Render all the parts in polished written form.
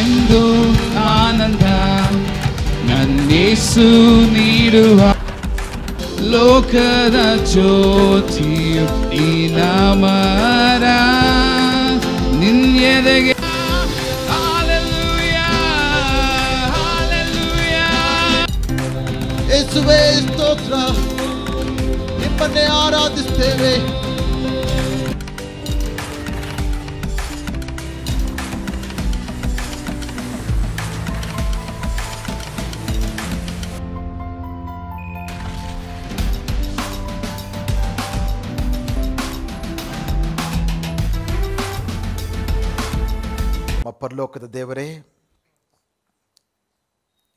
ಎಂದು ಆನಂದ ನನ್ನೇಸು ನೀಡುವ ಲೋಕದ ಜ್ಯೋತಿಯು ಈ ನಾಮರ ನಿನ್ನೆದೆಗೆ ಯೇಸುವೇ ಸ್ತೋತ್ರ, ನಿಮ್ಮನ್ನೇ ಆರಾಧಿಸ್ತೇವೆ. ಪರಲೋಕದ ದೇವರೇ,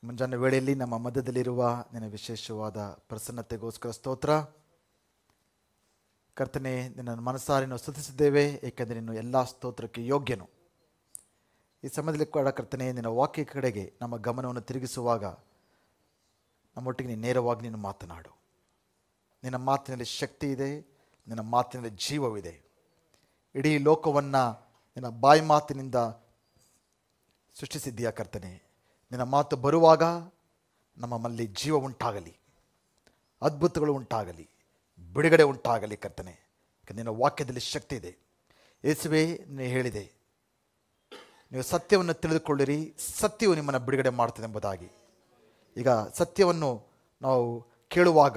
ಮುಂಜಾನೆ ವೇಳೆಯಲ್ಲಿ ನಮ್ಮ ಮಧ್ಯದಲ್ಲಿರುವ ನಿನ್ನ ವಿಶೇಷವಾದ ಪ್ರಸನ್ನತೆಗೋಸ್ಕರ ಸ್ತೋತ್ರ. ಕರ್ತನೆ, ನಿನ್ನ ಮನಸಾರಿ ನಾವು ಸ್ತುತಿಸಿದ್ದೇವೆ, ಏಕೆಂದರೆ ನೀನು ಎಲ್ಲ ಸ್ತೋತ್ರಕ್ಕೆ ಯೋಗ್ಯನು. ಈ ಸಮಯದಲ್ಲಿ ಕೂಡ ಕರ್ತನೆ, ನಿನ್ನ ವಾಕ್ಯ ಕಡೆಗೆ ನಮ್ಮ ಗಮನವನ್ನು ತಿರುಗಿಸುವಾಗ ನಮ್ಮೊಟ್ಟಿಗೆ ನೀನು ನೇರವಾಗಿ ನೀನು ಮಾತನಾಡು. ನಿನ್ನ ಮಾತಿನಲ್ಲಿ ಶಕ್ತಿ ಇದೆ, ನಿನ್ನ ಮಾತಿನಲ್ಲಿ ಜೀವವಿದೆ. ಇಡೀ ಲೋಕವನ್ನು ನಿನ್ನ ಬಾಯಿ ಮಾತಿನಿಂದ ಸೃಷ್ಟಿಸಿದ್ದೀಯಾ ಕರ್ತನೆ. ನಿನ್ನ ಮಾತು ಬರುವಾಗ ನಮ್ಮಲ್ಲಿ ಜೀವ ಉಂಟಾಗಲಿ, ಅದ್ಭುತಗಳು ಉಂಟಾಗಲಿ, ಬಿಡುಗಡೆ ಉಂಟಾಗಲಿ ಕರ್ತನೆ. ನಿನ್ನ ವಾಕ್ಯದಲ್ಲಿ ಶಕ್ತಿ ಇದೆ. ಯೇಸುವೇ, ನೀನು ಹೇಳಿದೆ, ನೀವು ಸತ್ಯವನ್ನು ತಿಳಿದುಕೊಳ್ಳಿರಿ, ಸತ್ಯವು ನಿಮ್ಮನ್ನು ಬಿಡುಗಡೆ ಮಾಡ್ತದೆ ಎಂಬುದಾಗಿ. ಈಗ ಸತ್ಯವನ್ನು ನಾವು ಕೇಳುವಾಗ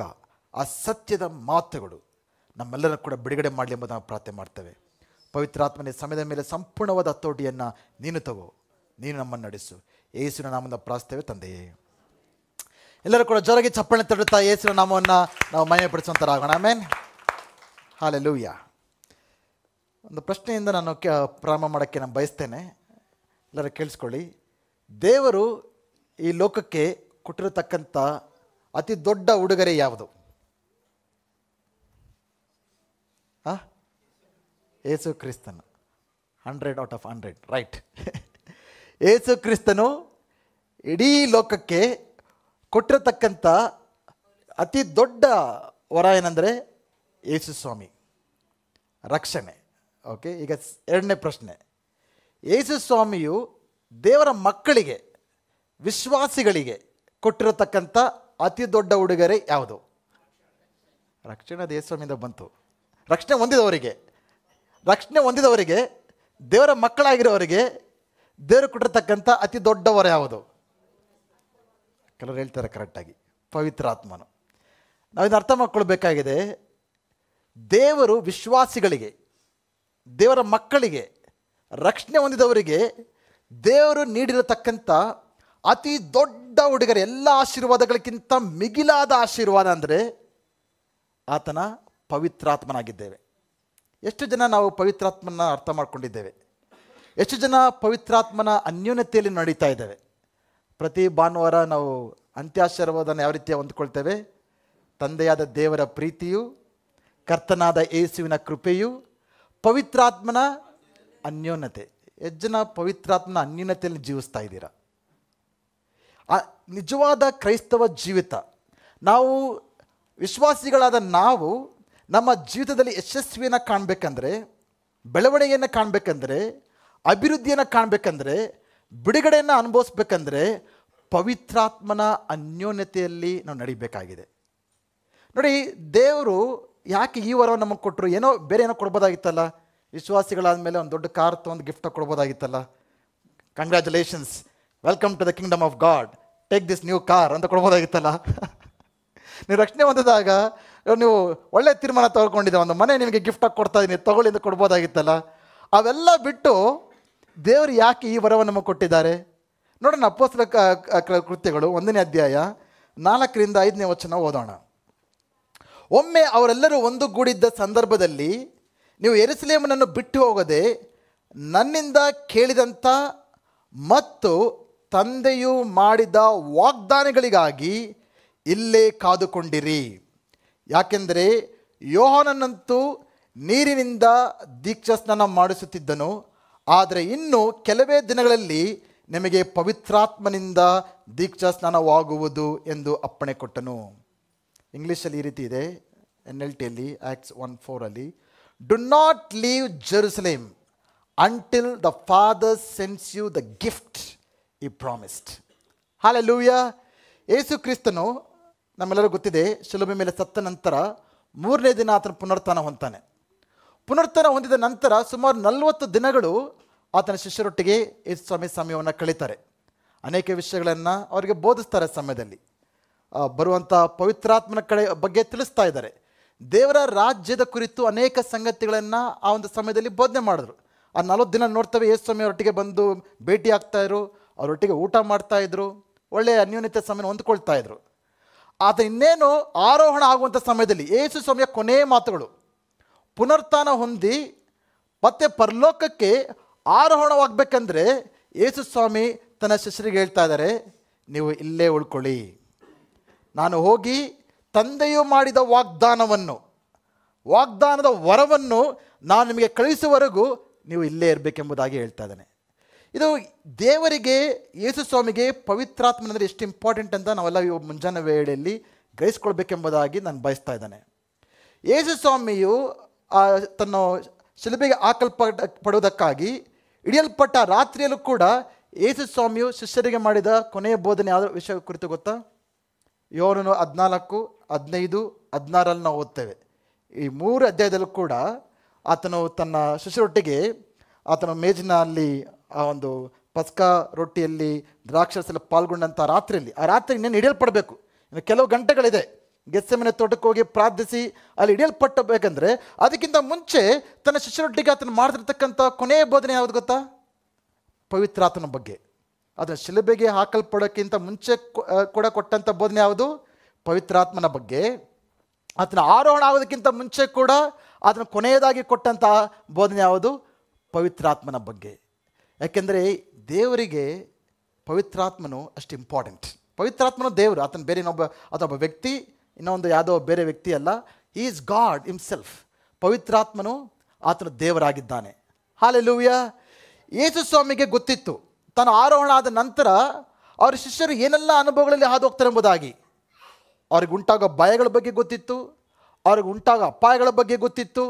ಆ ಸತ್ಯದ ಮಾತುಗಳು ನಮ್ಮೆಲ್ಲರನ್ನು ಕೂಡ ಬಿಡುಗಡೆ ಮಾಡಲಿ ಎಂಬುದನ್ನು ನಾವು ಪ್ರಾರ್ಥನೆ ಮಾಡ್ತೇವೆ. ಪವಿತ್ರಾತ್ಮನೇ, ಸಮಯದ ಮೇಲೆ ಸಂಪೂರ್ಣವಾದ ಹತೋಟಿಯನ್ನು ನೀನು ತಗೋ, ನೀನು ನಮ್ಮನ್ನು ನಡೆಸು. ಯೇಸುವಿನ ನಾಮದಿಂದ ಪ್ರಾರ್ಥಿಸ್ತೇವೆ ತಂದೆಯೇ. ಎಲ್ಲರೂ ಕೂಡ ಜೋರಾಗಿ ಚಪ್ಪಾಳೆ ತಡುತ್ತಾ ಯೇಸುವಿನ ನಾಮವನ್ನು ನಾವು ಮಹಿಮೆಪಡಿಸುವಂತರಾಗೋಣ. ಆಮೆನ್. ಹಲ್ಲೆಲೂಯಾ. ಒಂದು ಪ್ರಶ್ನೆಯಿಂದ ನಾನು ಪ್ರಾರಂಭ ಮಾಡೋಕ್ಕೆ ನಾನು ಬಯಸ್ತೇನೆ. ಎಲ್ಲರೂ ಕೇಳಿಸ್ಕೊಳ್ಳಿ. ದೇವರು ಈ ಲೋಕಕ್ಕೆ ಕೊಟ್ಟಿರತಕ್ಕಂಥ ಅತಿ ದೊಡ್ಡ ಉಡುಗೊರೆ ಯಾವುದು? ಯೇಸು ಕ್ರಿಸ್ತನು. 100/100 ರೈಟ್. ಯೇಸು ಕ್ರಿಸ್ತನು ಇಡೀ ಲೋಕಕ್ಕೆ ಕೊಟ್ಟಿರತಕ್ಕಂಥ ಅತಿ ದೊಡ್ಡ ವರ ಏನಂದರೆ ಯೇಸು ಸ್ವಾಮಿ, ರಕ್ಷಣೆ. ಓಕೆ, ಈಗ ಎರಡನೇ ಪ್ರಶ್ನೆ. ಯೇಸು ಸ್ವಾಮಿಯು ದೇವರ ಮಕ್ಕಳಿಗೆ, ವಿಶ್ವಾಸಿಗಳಿಗೆ ಕೊಟ್ಟಿರತಕ್ಕಂಥ ಅತಿ ದೊಡ್ಡ ಉಡುಗೊರೆ ಯಾವುದು? ರಕ್ಷಣೆ. ಅದು ಯೇಸು ಸ್ವಾಮಿಯಿಂದ ಬಂತು. ರಕ್ಷಣೆ ಹೊಂದಿದವರಿಗೆ, ದೇವರ ಮಕ್ಕಳಾಗಿರೋವರಿಗೆ ದೇವರು ಕೊಟ್ಟಿರ್ತಕ್ಕಂಥ ಅತಿ ದೊಡ್ಡ ವರ ಯಾವುದು? ಕೆಲವರು ಹೇಳ್ತಾರೆ ಕರೆಕ್ಟಾಗಿ, ಪವಿತ್ರಾತ್ಮನು. ನಾವಿನ್ನು ಅರ್ಥ ಮಾಡ್ಕೊಳ್ಬೇಕಾಗಿದೆ. ದೇವರು ವಿಶ್ವಾಸಿಗಳಿಗೆ, ದೇವರ ಮಕ್ಕಳಿಗೆ, ರಕ್ಷಣೆ ಹೊಂದಿದವರಿಗೆ ದೇವರು ನೀಡಿರತಕ್ಕಂಥ ಅತಿ ದೊಡ್ಡ ಉಡುಗೊರೆ, ಎಲ್ಲ ಆಶೀರ್ವಾದಗಳಿಗಿಂತ ಮಿಗಿಲಾದ ಆಶೀರ್ವಾದ ಅಂದರೆ ಆತನ ಪವಿತ್ರಾತ್ಮನಾಗಿದ್ದೇವೆ. ಎಷ್ಟು ಜನ ನಾವು ಪವಿತ್ರಾತ್ಮನ ಅರ್ಥ ಮಾಡ್ಕೊಂಡಿದ್ದೇವೆ? ಎಷ್ಟು ಜನ ಪವಿತ್ರಾತ್ಮನ ಅನ್ಯೋನ್ಯತೆಯಲ್ಲಿ ನಡೀತಾ ಇದ್ದೇವೆ? ಪ್ರತಿ ಭಾನುವಾರ ನಾವು ಅಂತ್ಯಾಶೀರ್ವಾದನ ಯಾವ ರೀತಿಯ ಹೊಂದ್ಕೊಳ್ತೇವೆ? ತಂದೆಯಾದ ದೇವರ ಪ್ರೀತಿಯು, ಕರ್ತನಾದ ಯೇಸುವಿನ ಕೃಪೆಯು, ಪವಿತ್ರಾತ್ಮನ ಅನ್ಯೋನ್ಯತೆ. ಎಷ್ಟು ಜನ ಪವಿತ್ರಾತ್ಮನ ಅನ್ಯೋನ್ಯತೆಯಲ್ಲಿ ಜೀವಿಸ್ತಾ ಇದ್ದೀರಾ? ನಿಜವಾದ ಕ್ರೈಸ್ತವ ಜೀವಿತ, ನಾವು ವಿಶ್ವಾಸಿಗಳಾದ ನಾವು ನಮ್ಮ ಜೀವಿತದಲ್ಲಿ ಯಶಸ್ವಿಯನ್ನು ಕಾಣಬೇಕಂದ್ರೆ, ಬೆಳವಣಿಗೆಯನ್ನು ಕಾಣಬೇಕಂದ್ರೆ, ಅಭಿವೃದ್ಧಿಯನ್ನು ಕಾಣಬೇಕಂದ್ರೆ, ಬಿಡುಗಡೆಯನ್ನು ಅನುಭವಿಸ್ಬೇಕಂದ್ರೆ ಪವಿತ್ರಾತ್ಮನ ಅನ್ಯೋನ್ಯತೆಯಲ್ಲಿ ನಾವು ನಡಿಬೇಕಾಗಿದೆ. ನೋಡಿ, ದೇವರು ಯಾಕೆ ಈ ವರವನ್ನು ನಮಗೆ ಕೊಟ್ಟರು? ಏನೋ ಬೇರೆ ಏನೋ ಕೊಡ್ಬೋದಾಗಿತ್ತಲ್ಲ. ವಿಶ್ವಾಸಿಗಳಾದ ಮೇಲೆ ಒಂದು ದೊಡ್ಡ ಕಾರ್ ತೊಗೊಂಡು ಗಿಫ್ಟ್ ಕೊಡ್ಬೋದಾಗಿತ್ತಲ್ಲ. Congratulations, welcome to the kingdom of God, take this new car ಅಂತ ಕೊಡ್ಬೋದಾಗಿತ್ತಲ್ಲ. ನೀವು ರಕ್ಷಣೆ ಹೊಂದಿದಾಗ ನೀವು ಒಳ್ಳೆ ತೀರ್ಮಾನ ತಗೊಂಡಿದ್ದೆ, ಒಂದು ಮನೆ ನಿಮಗೆ ಗಿಫ್ಟಾಗಿ ಕೊಡ್ತಾ ಇದ್ದೀನಿ, ತಗೊಳ್ಳಿ ಅಂತ ಕೊಡ್ಬೋದಾಗಿತ್ತಲ್ಲ. ಅವೆಲ್ಲ ಬಿಟ್ಟು ದೇವರು ಯಾಕೆ ಈ ವರವನ್ನು ನಮಗೆ ಕೊಟ್ಟಿದ್ದಾರೆ? ನೋಡೋಣ. ಅಪೊಸ್ತಲ ಕೃತ್ಯಗಳು 1ನೇ ಅಧ್ಯಾಯ 4ರಿಂದ 5ನೇ ವಚನ ಓದೋಣ. ಒಮ್ಮೆ ಅವರೆಲ್ಲರೂ ಒಂದುಗೂಡಿದ್ದ ಸಂದರ್ಭದಲ್ಲಿ ನೀವು ಯೆರೂಸಲೇಮನ್ನು ಬಿಟ್ಟು ಹೋಗದೆ ನನ್ನಿಂದ ಕೇಳಿದಂಥ ಮತ್ತು ತಂದೆಯು ಮಾಡಿದ ವಾಗ್ದಾನಗಳಿಗಾಗಿ ಇಲ್ಲೇ ಕಾದುಕೊಂಡಿರಿ. ಯಾಕೆಂದರೆ ಯೋಹಾನನಂತೂ ನೀರಿನಿಂದ ದೀಕ್ಷಾಸ್ನಾನ ಮಾಡಿಸುತ್ತಿದ್ದನು, ಆದರೆ ಇನ್ನು ಕೆಲವೇ ದಿನಗಳಲ್ಲಿ ನಿಮಗೆ ಪವಿತ್ರಾತ್ಮನಿಂದ ದೀಕ್ಷಾಸ್ನಾನವಾಗುವುದು ಎಂದು ಅಪ್ಪಣೆ ಕೊಟ್ಟನು. ಇಂಗ್ಲೀಷಲ್ಲಿ ಈ ರೀತಿ ಇದೆ, NLTಯಲ್ಲಿ Acts 1:4 do not leave Jerusalem until the father sends you the gift ಈ ಪ್ರಾಮಿಸ್ಡ್. ಹಾಲೆಲೂಯಾ. ಯೇಸು ಕ್ರಿಸ್ತನು ನಮ್ಮೆಲ್ಲರಿಗೂ ಗೊತ್ತಿದೆ, ಶಿಲುಬೆ ಮೇಲೆ ಸತ್ತ ನಂತರ 3ನೇ ದಿನ ಆತನ ಪುನರುತ್ಥಾನ ಹೊಂದ್ತಾನೆ. ಪುನರುತ್ಥಾನ ಹೊಂದಿದ ನಂತರ ಸುಮಾರು 40 ದಿನಗಳು ಆತನ ಶಿಷ್ಯರೊಟ್ಟಿಗೆ ಯೇಸು ಸ್ವಾಮಿ ಸಮಯವನ್ನು ಕಳೀತಾರೆ. ಅನೇಕ ವಿಷಯಗಳನ್ನು ಅವರಿಗೆ ಬೋಧಿಸ್ತಾರೆ. ಸಮಯದಲ್ಲಿ ಬರುವಂಥ ಪವಿತ್ರಾತ್ಮನ ಬಗ್ಗೆ ತಿಳಿಸ್ತಾ ಇದ್ದಾರೆ. ದೇವರ ರಾಜ್ಯದ ಕುರಿತು ಅನೇಕ ಸಂಗತಿಗಳನ್ನು ಆ ಒಂದು ಸಮಯದಲ್ಲಿ ಬೋಧನೆ ಮಾಡಿದ್ರು. ಆ 40 ದಿನ ನೋಡ್ತೇವೆ, ಯೇಸು ಸ್ವಾಮಿ ಅವರೊಟ್ಟಿಗೆ ಬಂದು ಭೇಟಿ ಆಗ್ತಾಯಿದ್ರು, ಅವರೊಟ್ಟಿಗೆ ಊಟ ಮಾಡ್ತಾಯಿದ್ರು, ಒಳ್ಳೆಯ ಅನ್ಯೋನ್ಯತೆ ಸಮಯ ಹೊಂದ್ಕೊಳ್ತಾ ಇದ್ರು. ಆತ ಇನ್ನೇನು ಆರೋಹಣ ಆಗುವಂಥ ಸಮಯದಲ್ಲಿ ಯೇಸು ಸ್ವಾಮಿಯ ಕೊನೆಯ ಮಾತುಗಳು, ಪುನರುತ್ಥಾನ ಹೊಂದಿ ಮತ್ತೆ ಪರಲೋಕಕ್ಕೆ ಆರೋಹಣವಾಗಬೇಕಂದ್ರೆ ಯೇಸು ಸ್ವಾಮಿ ತನ್ನ ಶಿಷ್ಯರಿಗೆ ಹೇಳ್ತಾ ಇದ್ದಾರೆ, ನೀವು ಇಲ್ಲೇ ಉಳ್ಕೊಳ್ಳಿ, ನಾನು ಹೋಗಿ ತಂದೆಯು ಮಾಡಿದ ವಾಗ್ದಾನದ ವರವನ್ನು ನಾನು ನಿಮಗೆ ಕಳಿಸುವವರೆಗೂ ನೀವು ಇಲ್ಲೇ ಇರಬೇಕೆಂಬುದಾಗಿ ಹೇಳ್ತಾ ಇದ್ದಾನೆ. ಇದು ದೇವರಿಗೆ, ಯೇಸು ಸ್ವಾಮಿಗೆ ಪವಿತ್ರಾತ್ಮ ಅಂದರೆ ಎಷ್ಟು ಇಂಪಾರ್ಟೆಂಟ್ ಅಂತ ನಾವೆಲ್ಲ ಮುಂಜಾನೆ ವೇಳೆಯಲ್ಲಿ ಗ್ರಹಿಸ್ಕೊಳ್ಬೇಕೆಂಬುದಾಗಿ ನಾನು ಬಯಸ್ತಾ ಇದ್ದಾನೆ. ಯೇಸು ಸ್ವಾಮಿಯು ತನ್ನ ಶಿಲುಬೆಗೆ ಹಾಕಲ್ಪಡುವುದಕ್ಕಾಗಿ ಹಿಡಿಯಲ್ಪಟ್ಟ ರಾತ್ರಿಯಲ್ಲೂ ಕೂಡ ಯೇಸು ಸ್ವಾಮಿಯು ಶಿಷ್ಯರಿಗೆ ಮಾಡಿದ ಕೊನೆಯ ಬೋಧನೆ ಯಾವ ವಿಷಯ ಕುರಿತು ಗೊತ್ತಾ? ಯೋಹನ 14, 15, 16 ನಾವು ಓದ್ತೇವೆ. ಈ 3 ಅಧ್ಯಾಯದಲ್ಲೂ ಕೂಡ ಆತನು ತನ್ನ ಶಿಷ್ಯರೊಟ್ಟಿಗೆ ಆತನ ಮೇಜಿನಲ್ಲಿ ಆ ಒಂದು ಪಸ್ಕಾ ರೊಟ್ಟಿಯಲ್ಲಿ ದ್ರಾಕ್ಷರಸಲ್ಲಿ ಪಾಲ್ಗೊಂಡಂಥ ರಾತ್ರಿಯಲ್ಲಿ, ಆ ರಾತ್ರಿ ಇನ್ನೇನು ಹಿಡಿಯಲ್ಪಡಬೇಕು, ಇನ್ನು ಕೆಲವು ಗಂಟೆಗಳಿದೆ. ಗೆತ್ಸೆಮನೆ ತೋಟಕ್ಕೆ ಹೋಗಿ ಪ್ರಾರ್ಥಿಸಿ ಅಲ್ಲಿ ಹಿಡಿಯಲ್ಪಟ್ಟಬೇಕಂದ್ರೆ ಅದಕ್ಕಿಂತ ಮುಂಚೆ ತನ್ನ ಶಿಷ್ಯರೊಟ್ಟಿಗೆ ಆತನು ಮಾಡ್ತಿರ್ತಕ್ಕಂಥ ಕೊನೆಯ ಬೋಧನೆ ಯಾವುದು ಗೊತ್ತಾ? ಪವಿತ್ರಾತ್ಮನ ಬಗ್ಗೆ. ಅದನ್ನು ಶಿಲುಬೆಗೆ ಹಾಕಲ್ಪಡೋಕ್ಕಿಂತ ಮುಂಚೆ ಕೂಡ ಕೊಟ್ಟಂಥ ಬೋಧನೆ ಯಾವುದು? ಪವಿತ್ರಾತ್ಮನ ಬಗ್ಗೆ. ಆತನ ಆರೋಹಣ ಆಗೋದಕ್ಕಿಂತ ಮುಂಚೆ ಕೂಡ ಅದನ್ನು ಕೊನೆಯದಾಗಿ ಕೊಟ್ಟಂಥ ಬೋಧನೆ ಯಾವುದು? ಪವಿತ್ರಾತ್ಮನ ಬಗ್ಗೆ. ಯಾಕೆಂದರೆ ದೇವರಿಗೆ ಪವಿತ್ರಾತ್ಮನು ಅಷ್ಟು ಇಂಪಾರ್ಟೆಂಟ್. ಪವಿತ್ರಾತ್ಮನು ದೇವರು, ಆತನ ಬೇರೆ ಅದೊಬ್ಬ ವ್ಯಕ್ತಿ, ಇನ್ನೊಂದು ಯಾವುದೋ ಬೇರೆ ವ್ಯಕ್ತಿ ಅಲ್ಲ. He is god himself. ಪವಿತ್ರಾತ್ಮನು ಆತನು ದೇವರಾಗಿದ್ದಾನೆ. ಹಾಲೆಲೂಯಾ. ಯೇಸು ಸ್ವಾಮಿಗೆ ಗೊತ್ತಿತ್ತು ತಾನು ಆರೋಹಣ ಆದ ನಂತರ ಅವರ ಶಿಷ್ಯರು ಏನೆಲ್ಲ ಅನುಭವಗಳಲ್ಲಿ ಹಾದು ಹೋಗ್ತಾರೆ ಎಂಬುದಾಗಿ. ಅವ್ರಿಗೆ ಉಂಟಾಗೋ ಭಯಗಳ ಬಗ್ಗೆ ಗೊತ್ತಿತ್ತು, ಅವ್ರಿಗೆ ಉಂಟಾಗೋ ಅಪಾಯಗಳ ಬಗ್ಗೆ ಗೊತ್ತಿತ್ತು,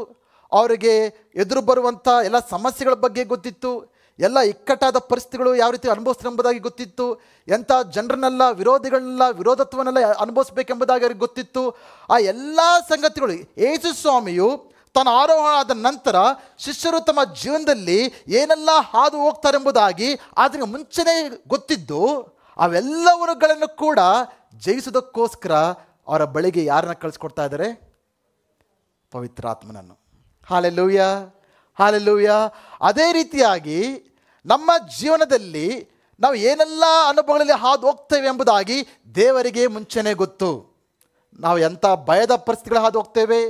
ಅವರಿಗೆ ಎದುರು ಬರುವಂಥ ಎಲ್ಲ ಸಮಸ್ಯೆಗಳ ಬಗ್ಗೆ ಗೊತ್ತಿತ್ತು, ಎಲ್ಲ ಇಕ್ಕಟ್ಟಾದ ಪರಿಸ್ಥಿತಿಗಳು ಯಾವ ರೀತಿ ಅನುಭವಿಸ್ತಾರೆ ಎಂಬುದಾಗಿ ಗೊತ್ತಿತ್ತು, ಎಂಥ ಜನರನ್ನೆಲ್ಲ ವಿರೋಧತ್ವನೆಲ್ಲ ಅನುಭವಿಸ್ಬೇಕೆಂಬುದಾಗಿ ಅವ್ರಿಗೆ ಗೊತ್ತಿತ್ತು. ಆ ಎಲ್ಲ ಸಂಗತಿಗಳು ಯೇಸು ಸ್ವಾಮಿಯು ತಾನು ಆರೋಹಣ ಆದ ನಂತರ ಶಿಷ್ಯರು ತಮ್ಮ ಜೀವನದಲ್ಲಿ ಏನೆಲ್ಲ ಹಾದು ಹೋಗ್ತಾರೆ ಎಂಬುದಾಗಿ ಅದಕ್ಕೆ ಮುಂಚೆನೇ ಗೊತ್ತಿದ್ದು, ಅವೆಲ್ಲವರುಗಳನ್ನು ಕೂಡ ಜಯಿಸೋದಕ್ಕೋಸ್ಕರ ಅವರ ಬಳಿಗೆ ಯಾರನ್ನ ಕಳಿಸ್ಕೊಡ್ತಾ ಇದ್ದಾರೆ? ಪವಿತ್ರಾತ್ಮನನ್ನು. Hallelujah, hallelujah. ಅದೇ ರೀತಿಯಾಗಿ ನಮ್ಮ ಜೀವನದಲ್ಲಿ ನಾವು ಏನೆಲ್ಲ ಅನುಭವಗಳಲ್ಲಿ ಹಾದು ಹೋಗ್ತೇವೆ ಎಂಬುದಾಗಿ ದೇವರಿಗೆ ಮುಂಚೆನೇ ಗೊತ್ತು. ನಾವು ಎಂಥ ಭಯದ ಪರಿಸ್ಥಿತಿಗಳು ಹಾದು ಹೋಗ್ತೇವೆ,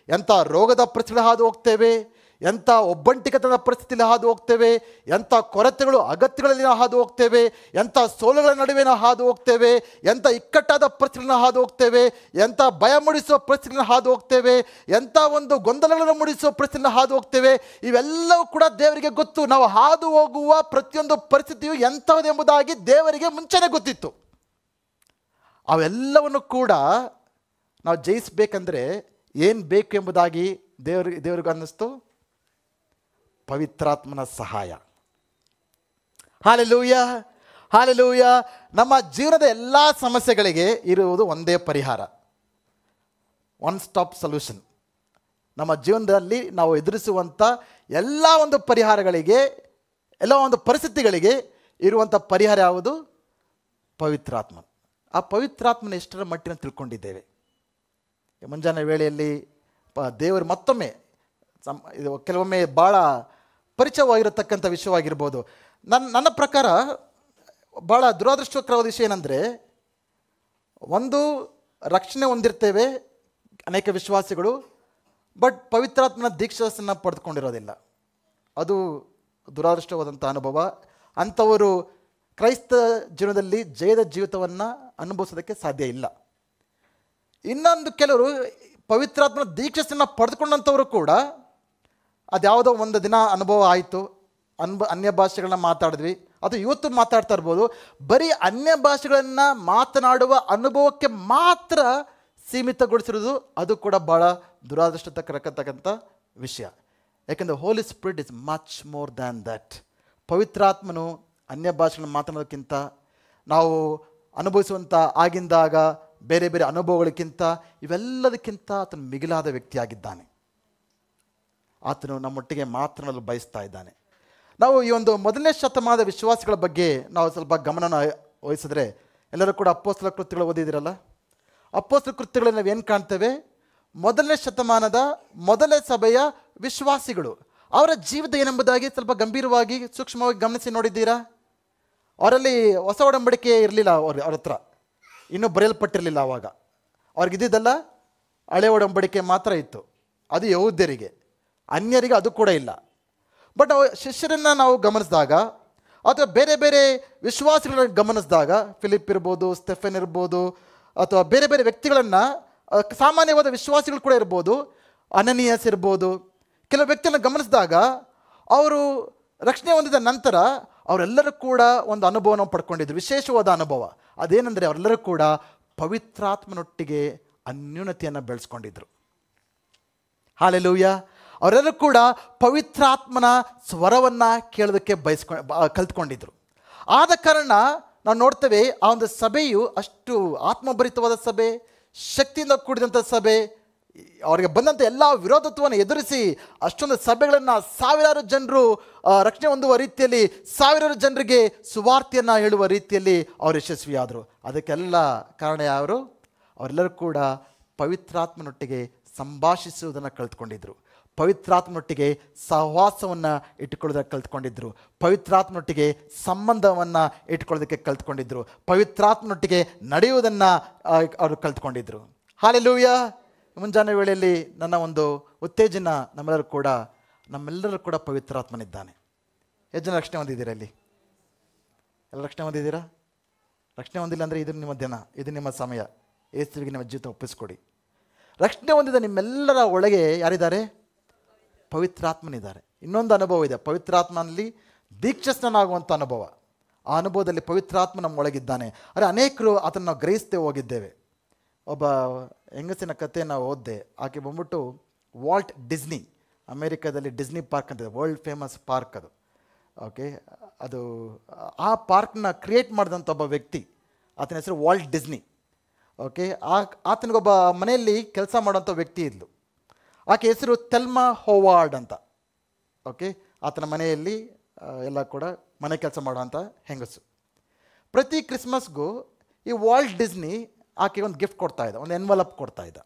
ಎಂಥ ರೋಗದ ಪರಿಸ್ಥಿತಿಗಳು ಹಾದು ಹೋಗ್ತೇವೆ, ಎಂಥ ಒಬ್ಬಂಟಿಕತನದ ಪರಿಸ್ಥಿತಿಯಲ್ಲಿ ಹಾದು ಹೋಗ್ತೇವೆ, ಎಂಥ ಕೊರತೆಗಳು ಅಗತ್ಯಗಳಲ್ಲಿ ನಾವು ಹಾದು ಹೋಗ್ತೇವೆ, ಎಂಥ ಸೋಲುಗಳ ನಡುವೆ ನಾವು ಹಾದು ಹೋಗ್ತೇವೆ, ಎಂಥ ಇಕ್ಕಟ್ಟಾದ ಪರಿಸ್ಥಿತಿಗಳನ್ನ ಹಾದು ಹೋಗ್ತೇವೆ, ಎಂಥ ಭಯ ಮೂಡಿಸುವ ಪರಿಸ್ಥಿತಿಗಳನ್ನ ಹಾದು ಹೋಗ್ತೇವೆ, ಎಂಥ ಒಂದು ಗೊಂದಲಗಳನ್ನು ಮೂಡಿಸುವ ಪರಿಸ್ಥಿತಿಗಳನ್ನ ಹಾದು ಹೋಗ್ತೇವೆ. ಇವೆಲ್ಲವೂ ಕೂಡ ದೇವರಿಗೆ ಗೊತ್ತು. ನಾವು ಹಾದು ಹೋಗುವ ಪ್ರತಿಯೊಂದು ಪರಿಸ್ಥಿತಿಯು ಎಂಥದ್ದು ಎಂಬುದಾಗಿ ದೇವರಿಗೆ ಮುಂಚೆನೇ ಗೊತ್ತಿತ್ತು. ಅವೆಲ್ಲವನ್ನು ಕೂಡ ನಾವು ಜಯಿಸಬೇಕಂದ್ರೆ ಏನು ಬೇಕು ಎಂಬುದಾಗಿ ದೇವರಿಗೆ ಅನ್ನಿಸ್ತು? ಪವಿತ್ರಾತ್ಮನ ಸಹಾಯ. Hallelujah, hallelujah. ನಮ್ಮ ಜೀವನದ ಎಲ್ಲ ಸಮಸ್ಯೆಗಳಿಗೆ ಇರುವುದು ಒಂದೇ ಪರಿಹಾರ, ಒನ್ ಸ್ಟಾಪ್ ಸೊಲ್ಯೂಷನ್. ನಮ್ಮ ಜೀವನದಲ್ಲಿ ನಾವು ಎದುರಿಸುವಂಥ ಎಲ್ಲ ಒಂದು ಪರಿಹಾರಗಳಿಗೆ, ಎಲ್ಲ ಒಂದು ಪರಿಸ್ಥಿತಿಗಳಿಗೆ ಇರುವಂಥ ಪರಿಹಾರ ಯಾವುದು? ಪವಿತ್ರಾತ್ಮ. ಆ ಪವಿತ್ರಾತ್ಮನ ಎಷ್ಟರ ಮಟ್ಟಿನ ತಿಳ್ಕೊಂಡಿದ್ದೇವೆ? ಮುಂಜಾನೆ ವೇಳೆಯಲ್ಲಿ ದೇವರು ಮತ್ತೊಮ್ಮೆ ಇದು ಕೆಲವೊಮ್ಮೆ ಭಾಳ ಪರಿಚಯವಾಗಿರತಕ್ಕಂಥ ವಿಷಯವಾಗಿರ್ಬೋದು. ನನ್ನ ಪ್ರಕಾರ ಭಾಳ ದುರಾದೃಷ್ಟಕರವಾದ ವಿಷಯ ಏನಂದರೆ, ಒಂದು ರಕ್ಷಣೆ ಹೊಂದಿರ್ತೇವೆ ಅನೇಕ ವಿಶ್ವಾಸಿಗಳು, ಬಟ್ ಪವಿತ್ರಾತ್ಮನ ದೀಕ್ಷಾಸನ್ನು ಪಡೆದುಕೊಂಡಿರೋದಿಲ್ಲ. ಅದು ದುರಾದೃಷ್ಟವಾದಂಥ ಅನುಭವ. ಅಂಥವರು ಕ್ರೈಸ್ತ ಜೀವನದಲ್ಲಿ ಜಯದ ಜೀವಿತವನ್ನು ಅನುಭವಿಸೋದಕ್ಕೆ ಸಾಧ್ಯ ಇಲ್ಲ. ಇನ್ನೊಂದು ಕೆಲವರು ಪವಿತ್ರಾತ್ಮನ ದೀಕ್ಷೆಯನ್ನು ಪಡೆದುಕೊಂಡಂಥವರು ಕೂಡ ಅದ್ಯಾವುದೋ ಒಂದು ದಿನ ಅನುಭವ ಆಯಿತು, ಅನ್ಯ ಭಾಷೆಗಳನ್ನ ಮಾತಾಡಿದ್ವಿ, ಅದು ಇವತ್ತು ಮಾತಾಡ್ತಾ ಇರ್ಬೋದು, ಬರೀ ಅನ್ಯ ಭಾಷೆಗಳನ್ನು ಮಾತನಾಡುವ ಅನುಭವಕ್ಕೆ ಮಾತ್ರ ಸೀಮಿತಗೊಳಿಸಿರೋದು, ಅದು ಕೂಡ ಭಾಳ ದುರಾದೃಷ್ಟಕರತಕ್ಕಂಥ ವಿಷಯ. ಯಾಕೆಂದರೆ Holy Spirit is much more than that. ಪವಿತ್ರಾತ್ಮನು ಅನ್ಯ ಭಾಷೆಗಳನ್ನು ಮಾತನಾಡೋದಕ್ಕಿಂತ, ನಾವು ಅನುಭವಿಸುವಂಥ ಆಗಿಂದಾಗ ಬೇರೆ ಬೇರೆ ಅನುಭವಗಳಿಗಿಂತ, ಇವೆಲ್ಲದಕ್ಕಿಂತ ಆತನು ಮಿಗಿಲಾದ ವ್ಯಕ್ತಿಯಾಗಿದ್ದಾನೆ. ಆತನು ನಮ್ಮೊಟ್ಟಿಗೆ ಮಾತನಾಡಲು ಬಯಸ್ತಾ ಇದ್ದಾನೆ. ನಾವು ಈ ಒಂದು ಮೊದಲನೇ ಶತಮಾನದ ವಿಶ್ವಾಸಿಗಳ ಬಗ್ಗೆ ನಾವು ಸ್ವಲ್ಪ ಗಮನನ ವಹಿಸಿದ್ರೆ, ಎಲ್ಲರೂ ಕೂಡ ಅಪೊಸ್ತಲ ಕೃತ್ಯಗಳು ಓದಿದಿರಲ್ಲ. ಅಪೊಸ್ತಲ ಕೃತ್ಯಗಳಲ್ಲಿ ನಾವು ಏನು ಕಾಣ್ತೇವೆ? ಮೊದಲನೇ ಶತಮಾನದ ಮೊದಲನೇ ಸಭೆಯ ವಿಶ್ವಾಸಿಗಳು, ಅವರ ಜೀವಿತ ಏನೆಂಬುದಾಗಿ ಸ್ವಲ್ಪ ಗಂಭೀರವಾಗಿ ಸೂಕ್ಷ್ಮವಾಗಿ ಗಮನಿಸಿ ನೋಡಿದ್ದೀರಾ? ಅವರಲ್ಲಿ ಹೊಸ ಒಡಂಬಡಿಕೆ ಇರಲಿಲ್ಲ, ಅವ್ರ ಹತ್ರ ಇನ್ನೂ ಬರೆಯಲ್ಪಟ್ಟಿರಲಿಲ್ಲ. ಆವಾಗ ಅವ್ರಿಗಿದ್ದಿದ್ದಲ್ಲ ಹಳೆ ಒಡಂಬಡಿಕೆ ಮಾತ್ರ ಇತ್ತು. ಅದು ಯಹೂದ್ಯರಿಗೆ, ಅನ್ಯರಿಗೆ ಅದು ಕೂಡ ಇಲ್ಲ. ಬಟ್ ಶಿಷ್ಯರನ್ನು ನಾವು ಗಮನಿಸಿದಾಗ, ಅಥವಾ ಬೇರೆ ಬೇರೆ ವಿಶ್ವಾಸಿಗಳನ್ನು ಗಮನಿಸಿದಾಗ, ಫಿಲಿಪ್ ಇರ್ಬೋದು, ಸ್ಟೆಫೆನ್ ಇರ್ಬೋದು, ಅಥವಾ ಬೇರೆ ಬೇರೆ ವ್ಯಕ್ತಿಗಳನ್ನು, ಸಾಮಾನ್ಯವಾದ ವಿಶ್ವಾಸಿಗಳು ಕೂಡ ಇರ್ಬೋದು, ಅನನಿಯಸ್ ಇರ್ಬೋದು, ಕೆಲವು ವ್ಯಕ್ತಿಗಳನ್ನು ಗಮನಿಸಿದಾಗ ಅವರು ರಕ್ಷಣೆ ಹೊಂದಿದ ನಂತರ ಅವರೆಲ್ಲರೂ ಕೂಡ ಒಂದು ಅನುಭವನ ಪಡ್ಕೊಂಡಿದ್ರು, ವಿಶೇಷವಾದ ಅನುಭವ. ಅದೇನೆಂದರೆ ಅವರೆಲ್ಲರೂ ಕೂಡ ಪವಿತ್ರಾತ್ಮನೊಟ್ಟಿಗೆ ಅನ್ಯೂನತೆಯನ್ನು ಬೆಳೆಸ್ಕೊಂಡಿದ್ರು. ಹಾಲೆಲೂಯ. ಅವರೆಲ್ಲರೂ ಕೂಡ ಪವಿತ್ರಾತ್ಮನ ಸ್ವರವನ್ನು ಕೇಳೋದಕ್ಕೆ ಕಲ್ತ್ಕೊಂಡಿದ್ರು. ಆದ ಕಾರಣ ನಾವು ನೋಡ್ತೇವೆ, ಆ ಒಂದು ಸಭೆಯು ಅಷ್ಟು ಆತ್ಮಭರಿತವಾದ ಸಭೆ, ಶಕ್ತಿಯಿಂದ ಕೂಡಿದಂಥ ಸಭೆ, ಅವರಿಗೆ ಬಂದಂಥ ಎಲ್ಲ ವಿರೋಧತ್ವವನ್ನು ಎದುರಿಸಿ ಅಷ್ಟೊಂದು ಸಭೆಗಳನ್ನು ಸಾವಿರಾರು ಜನರು ರಕ್ಷಣೆ ಹೊಂದುವ ರೀತಿಯಲ್ಲಿ, ಸಾವಿರಾರು ಜನರಿಗೆ ಸುವಾರ್ತೆಯನ್ನು ಹೇಳುವ ರೀತಿಯಲ್ಲಿ ಅವರು ಯಶಸ್ವಿಯಾದರು. ಅದಕ್ಕೆಲ್ಲ ಕಾರಣ ಯಾರು? ಅವರೆಲ್ಲರೂ ಕೂಡ ಪವಿತ್ರಾತ್ಮನೊಟ್ಟಿಗೆ ಸಂಭಾಷಿಸುವುದನ್ನು ಕಲ್ತ್ಕೊಂಡಿದ್ರು, ಪವಿತ್ರಾತ್ಮನೊಟ್ಟಿಗೆ ಸಹವಾಸವನ್ನು ಇಟ್ಟುಕೊಳ್ಳೋದಕ್ಕೆ ಕಲ್ತ್ಕೊಂಡಿದ್ರು, ಪವಿತ್ರಾತ್ಮನೊಟ್ಟಿಗೆ ಸಂಬಂಧವನ್ನು ಇಟ್ಕೊಳ್ಳೋದಕ್ಕೆ ಕಲ್ತ್ಕೊಂಡಿದ್ರು, ಪವಿತ್ರಾತ್ಮನೊಟ್ಟಿಗೆ ನಡೆಯುವುದನ್ನು ಅವರು ಕಲ್ತ್ಕೊಂಡಿದ್ರು. ಹಾಲೆಲೂಯ. ಮುಂಜಾನೆ ವೇಳೆಯಲ್ಲಿ ನನ್ನ ಒಂದು ಉತ್ತೇಜನ, ನಮ್ಮೆಲ್ಲರೂ ಕೂಡ ಪವಿತ್ರಾತ್ಮನಿದ್ದಾನೆ. ಎಷ್ಟು ಜನ ರಕ್ಷಣೆ ಹೊಂದಿದ್ದೀರಾ? ಇಲ್ಲಿ ಎಲ್ಲ ರಕ್ಷಣೆ ಹೊಂದಿದ್ದೀರಾ? ರಕ್ಷಣೆ ಹೊಂದಿಲ್ಲ ಅಂದರೆ ಇದು ನಿಮ್ಮ ದಿನ, ಇದು ನಿಮ್ಮ ಸಮಯ. ಯೇಸುವಿಗೆ ನಿಮ್ಮ ಜೀವಿತ ಒಪ್ಪಿಸ್ಕೊಡಿ. ರಕ್ಷಣೆ ಹೊಂದಿದ ನಿಮ್ಮೆಲ್ಲರ ಒಳಗೆ ಯಾರಿದ್ದಾರೆ? ಪವಿತ್ರಾತ್ಮನಿದ್ದಾರೆ. ಇನ್ನೊಂದು ಅನುಭವ ಇದೆ, ಪವಿತ್ರಾತ್ಮನಲ್ಲಿ ದೀಕ್ಷಾಸ್ನಾಗುವಂಥ ಅನುಭವ. ಆ ಅನುಭವದಲ್ಲಿ ಪವಿತ್ರಾತ್ಮ ನಮ್ಮ ಒಳಗಿದ್ದಾನೆ. ಆದರೆ ಅನೇಕರು ಅದನ್ನು ನಾವು ಗ್ರಹಿಸ್ತೇ ಹೋಗಿದ್ದೇವೆ. ಒಬ್ಬ ಹೆಂಗಸಿನ ಕಥೆ ನಾವು ಓದಿದೆ. ಆಕೆ ಬಂದ್ಬಿಟ್ಟು ವಾಲ್ಟ್ ಡಿಸ್ನಿ, ಅಮೇರಿಕಾದಲ್ಲಿ ಡಿಸ್ನಿ ಪಾರ್ಕ್ ಅಂತಿದೆ, ವರ್ಲ್ಡ್ ಫೇಮಸ್ ಪಾರ್ಕ್ ಅದು. ಓಕೆ, ಅದು ಆ ಪಾರ್ಕ್ನ ಕ್ರಿಯೇಟ್ ಮಾಡಿದಂಥ ಒಬ್ಬ ವ್ಯಕ್ತಿ, ಆತನ ಹೆಸರು ವಾಲ್ಟ್ ಡಿಸ್ನಿ. ಓಕೆ, ಆತನಿಗೊಬ್ಬ ಮನೆಯಲ್ಲಿ ಕೆಲಸ ಮಾಡೋಂಥ ವ್ಯಕ್ತಿ ಇದ್ಲು. ಆಕೆ ಹೆಸರು ಥೆಲ್ಮಾ ಹೋವಾರ್ಡ್ ಅಂತ. ಓಕೆ, ಆತನ ಮನೆಯಲ್ಲಿ ಎಲ್ಲ ಕೂಡ ಮನೆ ಕೆಲಸ ಮಾಡೋಂಥ ಹೆಂಗಸು. ಪ್ರತಿ ಕ್ರಿಸ್ಮಸ್ಗೂ ಈ ವಾಲ್ಟ್ ಡಿಸ್ನಿ ಆಕೆಗೆ ಒಂದು ಗಿಫ್ಟ್ ಕೊಡ್ತಾ ಇದ್ದ, ಒಂದು ಎನ್ವಲಪ್ ಕೊಡ್ತಾ ಇದ್ದ,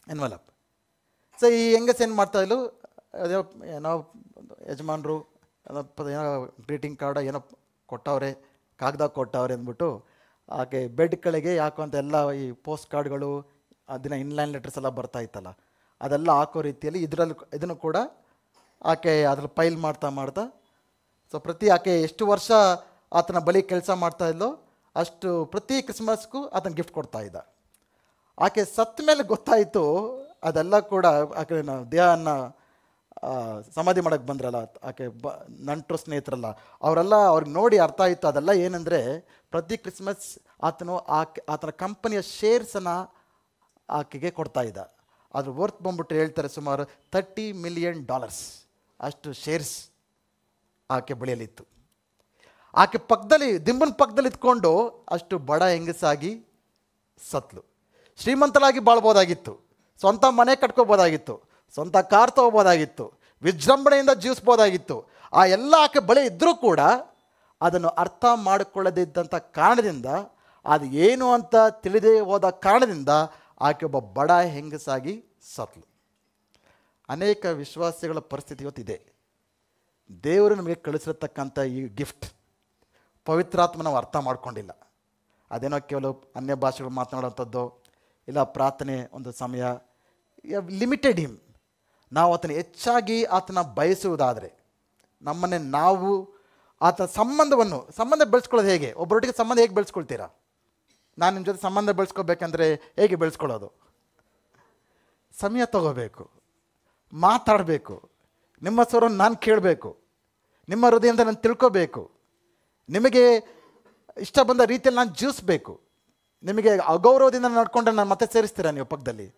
ಎನ್ವಲಪ್. ಸೊ ಈ ಹೆಂಗಸ್ ಏನು ಮಾಡ್ತಾಯಿದ್ಲು, ಏನೋ ಯಜಮಾನರು ಏನೋ ಗ್ರೀಟಿಂಗ್ ಕಾರ್ಡ ಏನೋ ಕೊಟ್ಟವ್ರೆ, ಕಾಗದ ಕೊಟ್ಟವ್ರೆ ಅಂದ್ಬಿಟ್ಟು ಆಕೆ ಬೆಡ್ ಕೆಳಗೆ ಯಾಕಂತ ಎಲ್ಲ ಈ ಪೋಸ್ಟ್ ಕಾರ್ಡ್ಗಳು, ಅದನ್ನ ಇನ್ಲೈನ್ ಲೆಟರ್ಸ್ ಎಲ್ಲ ಬರ್ತಾ ಇತ್ತಲ್ಲ, ಅದೆಲ್ಲ ಹಾಕೋ ರೀತಿಯಲ್ಲಿ ಇದನ್ನು ಕೂಡ ಆಕೆ ಅದ್ರಲ್ಲಿ ಫೈಲ್ ಮಾಡ್ತಾ ಸೊ ಪ್ರತಿ ಆಕೆ ಎಷ್ಟು ವರ್ಷ ಆತನ ಬಳಿ ಕೆಲಸ ಮಾಡ್ತಾ ಇದ್ಲೋ ಅಷ್ಟು ಪ್ರತಿ ಕ್ರಿಸ್ಮಸ್ಗೂ ಆತನ ಗಿಫ್ಟ್ ಕೊಡ್ತಾ ಇದ್ದ. ಆಕೆ ಸತ್ತ ಮೇಲೆ ಗೊತ್ತಾಯಿತು ಅದೆಲ್ಲ ಕೂಡ ಆಕೆ ದೇಹನ ಸಮಾಧಿ ಮಾಡೋಕ್ಕೆ ಬಂದ್ರಲ್ಲ ಆಕೆ ನಂಟರು ಸ್ನೇಹಿತರಲ್ಲ, ಅವ್ರಿಗೆ ನೋಡಿ ಅರ್ಥ ಆಯಿತು ಅದೆಲ್ಲ ಏನಂದರೆ ಪ್ರತಿ ಕ್ರಿಸ್ಮಸ್ ಆತನ ಕಂಪನಿಯ ಶೇರ್ಸನ್ನು ಆಕೆಗೆ ಕೊಡ್ತಾ ಇದ್ದ. ಅದ್ರ ವರ್ತ್ ಬಂದ್ಬಿಟ್ಟು ಹೇಳ್ತಾರೆ ಸುಮಾರು $30 million ಅಷ್ಟು ಶೇರ್ಸ್ ಆಕೆ ಬಳಿಯಲ್ಲಿತ್ತು. ಆಕೆ ದಿಂಬನ ಪಕ್ಕದಲ್ಲಿ ಇದ್ಕೊಂಡು ಅಷ್ಟು ಬಡ ಹೆಂಗಸಾಗಿ ಸತ್ಲು. ಶ್ರೀಮಂತರಾಗಿ ಬಾಳ್ಬೋದಾಗಿತ್ತು, ಸ್ವಂತ ಮನೆ ಕಟ್ಕೋಬೋದಾಗಿತ್ತು, ಸ್ವಂತ ಕಾರ್ ತೊಗೋಬೋದಾಗಿತ್ತು, ವಿಜೃಂಭಣೆಯಿಂದ ಜೀವಿಸ್ಬೋದಾಗಿತ್ತು. ಆ ಎಲ್ಲ ಆಕೆ ಬಳಿ ಇದ್ದರೂ ಕೂಡ ಅದನ್ನು ಅರ್ಥ ಮಾಡಿಕೊಳ್ಳದಿದ್ದಂಥ ಕಾರಣದಿಂದ, ಅದು ಏನು ಅಂತ ತಿಳಿದೇ ಹೋದ ಕಾರಣದಿಂದ ಆಕೆ ಒಬ್ಬ ಬಡ ಹೆಂಗಸಾಗಿ ಸತ್ಲು. ಅನೇಕ ವಿಶ್ವಾಸಿಗಳ ಪರಿಸ್ಥಿತಿ ಇವತ್ತಿದೆ. ದೇವರು ನಮಗೆ ಕಳಿಸಿರತಕ್ಕಂಥ ಈ ಗಿಫ್ಟ್ ಪವಿತ್ರಾತ್ಮ ನಾವು ಅರ್ಥ ಮಾಡ್ಕೊಂಡಿಲ್ಲ. ಅದೇನೋ ಕೇವಲ ಅನ್ಯ ಭಾಷೆಗಳು ಮಾತನಾಡುವಂಥದ್ದು, ಇಲ್ಲ ಪ್ರಾರ್ಥನೆ ಒಂದು ಸಮಯ, ಲಿಮಿಟೆಡ್ ಹಿಮ್. ನಾವು ಆತನ ಹೆಚ್ಚಾಗಿ ಆತನ ಬಯಸುವುದಾದರೆ ನಮ್ಮನ್ನೇ ನಾವು ಆತನ ಸಂಬಂಧ ಬೆಳೆಸ್ಕೊಳ್ಳೋದು ಹೇಗೆ? ಒಬ್ಬರೊಟ್ಟಿಗೆ ಸಂಬಂಧ ಹೇಗೆ ಬೆಳೆಸ್ಕೊಳ್ತೀರಾ? ನಾನು ನಿಮ್ಮ ಜೊತೆ ಸಂಬಂಧ ಬೆಳೆಸ್ಕೋಬೇಕಂದ್ರೆ ಹೇಗೆ ಬೆಳೆಸ್ಕೊಳ್ಳೋದು? ಸಮಯ ತಗೋಬೇಕು, ಮಾತಾಡಬೇಕು, ನಿಮ್ಮ ಸ್ವರವನ್ನು ನಾನು ಕೇಳಬೇಕು, ನಿಮ್ಮ ಹೃದಯದಿಂದ ನಾನು ತಿಳ್ಕೋಬೇಕು, ನಿಮಗೆ ಇಷ್ಟ ಬಂದ ರೀತಿಯಲ್ಲಿ ನಾನು ಜೀವಿಸ್ಬೇಕು. ನಿಮಗೆ ಅಗೌರವದಿಂದ ನಡ್ಕೊಂಡ್ರೆ ನಾನು ಮತ್ತೆ ಸೇರಿಸ್ತೀರಾ ನೀವು ಪಕ್ಕದಲ್ಲಿ?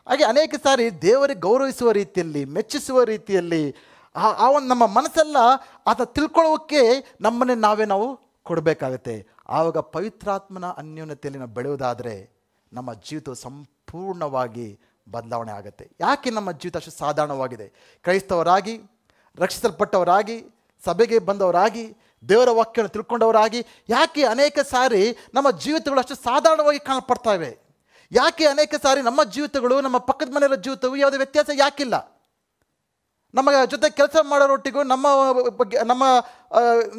ಹಾಗೆ ಅನೇಕ ಸಾರಿ ದೇವರಿಗೆ ಗೌರವಿಸುವ ರೀತಿಯಲ್ಲಿ, ಮೆಚ್ಚಿಸುವ ರೀತಿಯಲ್ಲಿ, ಆ ಒಂದು ನಮ್ಮ ಮನಸ್ಸೆಲ್ಲ ಆತ ತಿಳ್ಕೊಳ್ಳೋಕ್ಕೆ ನಮ್ಮನ್ನೇ ನಾವು ಕೊಡಬೇಕಾಗತ್ತೆ. ಆವಾಗ ಪವಿತ್ರಾತ್ಮನ ಅನ್ಯೋನ್ಯತೆಯಲ್ಲಿ ನಾವು ಬೆಳೆಯೋದಾದರೆ ನಮ್ಮ ಜೀವಿತ ಸಂಪೂರ್ಣವಾಗಿ ಬದಲಾವಣೆ ಆಗುತ್ತೆ. ಯಾಕೆ ನಮ್ಮ ಜೀವಿತ ಅಷ್ಟು ಸಾಧಾರಣವಾಗಿದೆ? ಕ್ರೈಸ್ತವರಾಗಿ, ರಕ್ಷಿಸಲ್ಪಟ್ಟವರಾಗಿ, ಸಭೆಗೆ ಬಂದವರಾಗಿ, ದೇವರ ವಾಕ್ಯವನ್ನು ತಿಳ್ಕೊಂಡವರಾಗಿ ಯಾಕೆ ಅನೇಕ ಸಾರಿ ನಮ್ಮ ಜೀವಿತಗಳು ಅಷ್ಟು ಸಾಧಾರಣವಾಗಿ ಕಾಣಪಡ್ತವೆ? ಯಾಕೆ ಅನೇಕ ಸಾರಿ ನಮ್ಮ ಜೀವಿತಗಳು ನಮ್ಮ ಪಕ್ಕದ ಮನೆಯವರ ಜೀವಿತವು ಯಾವುದೇ ವ್ಯತ್ಯಾಸ ಯಾಕಿಲ್ಲ? ನಮ್ಮ ಜೊತೆ ಕೆಲಸ ಮಾಡೋರೊಟ್ಟಿಗೂ ನಮ್ಮ ಬಗ್ಗೆ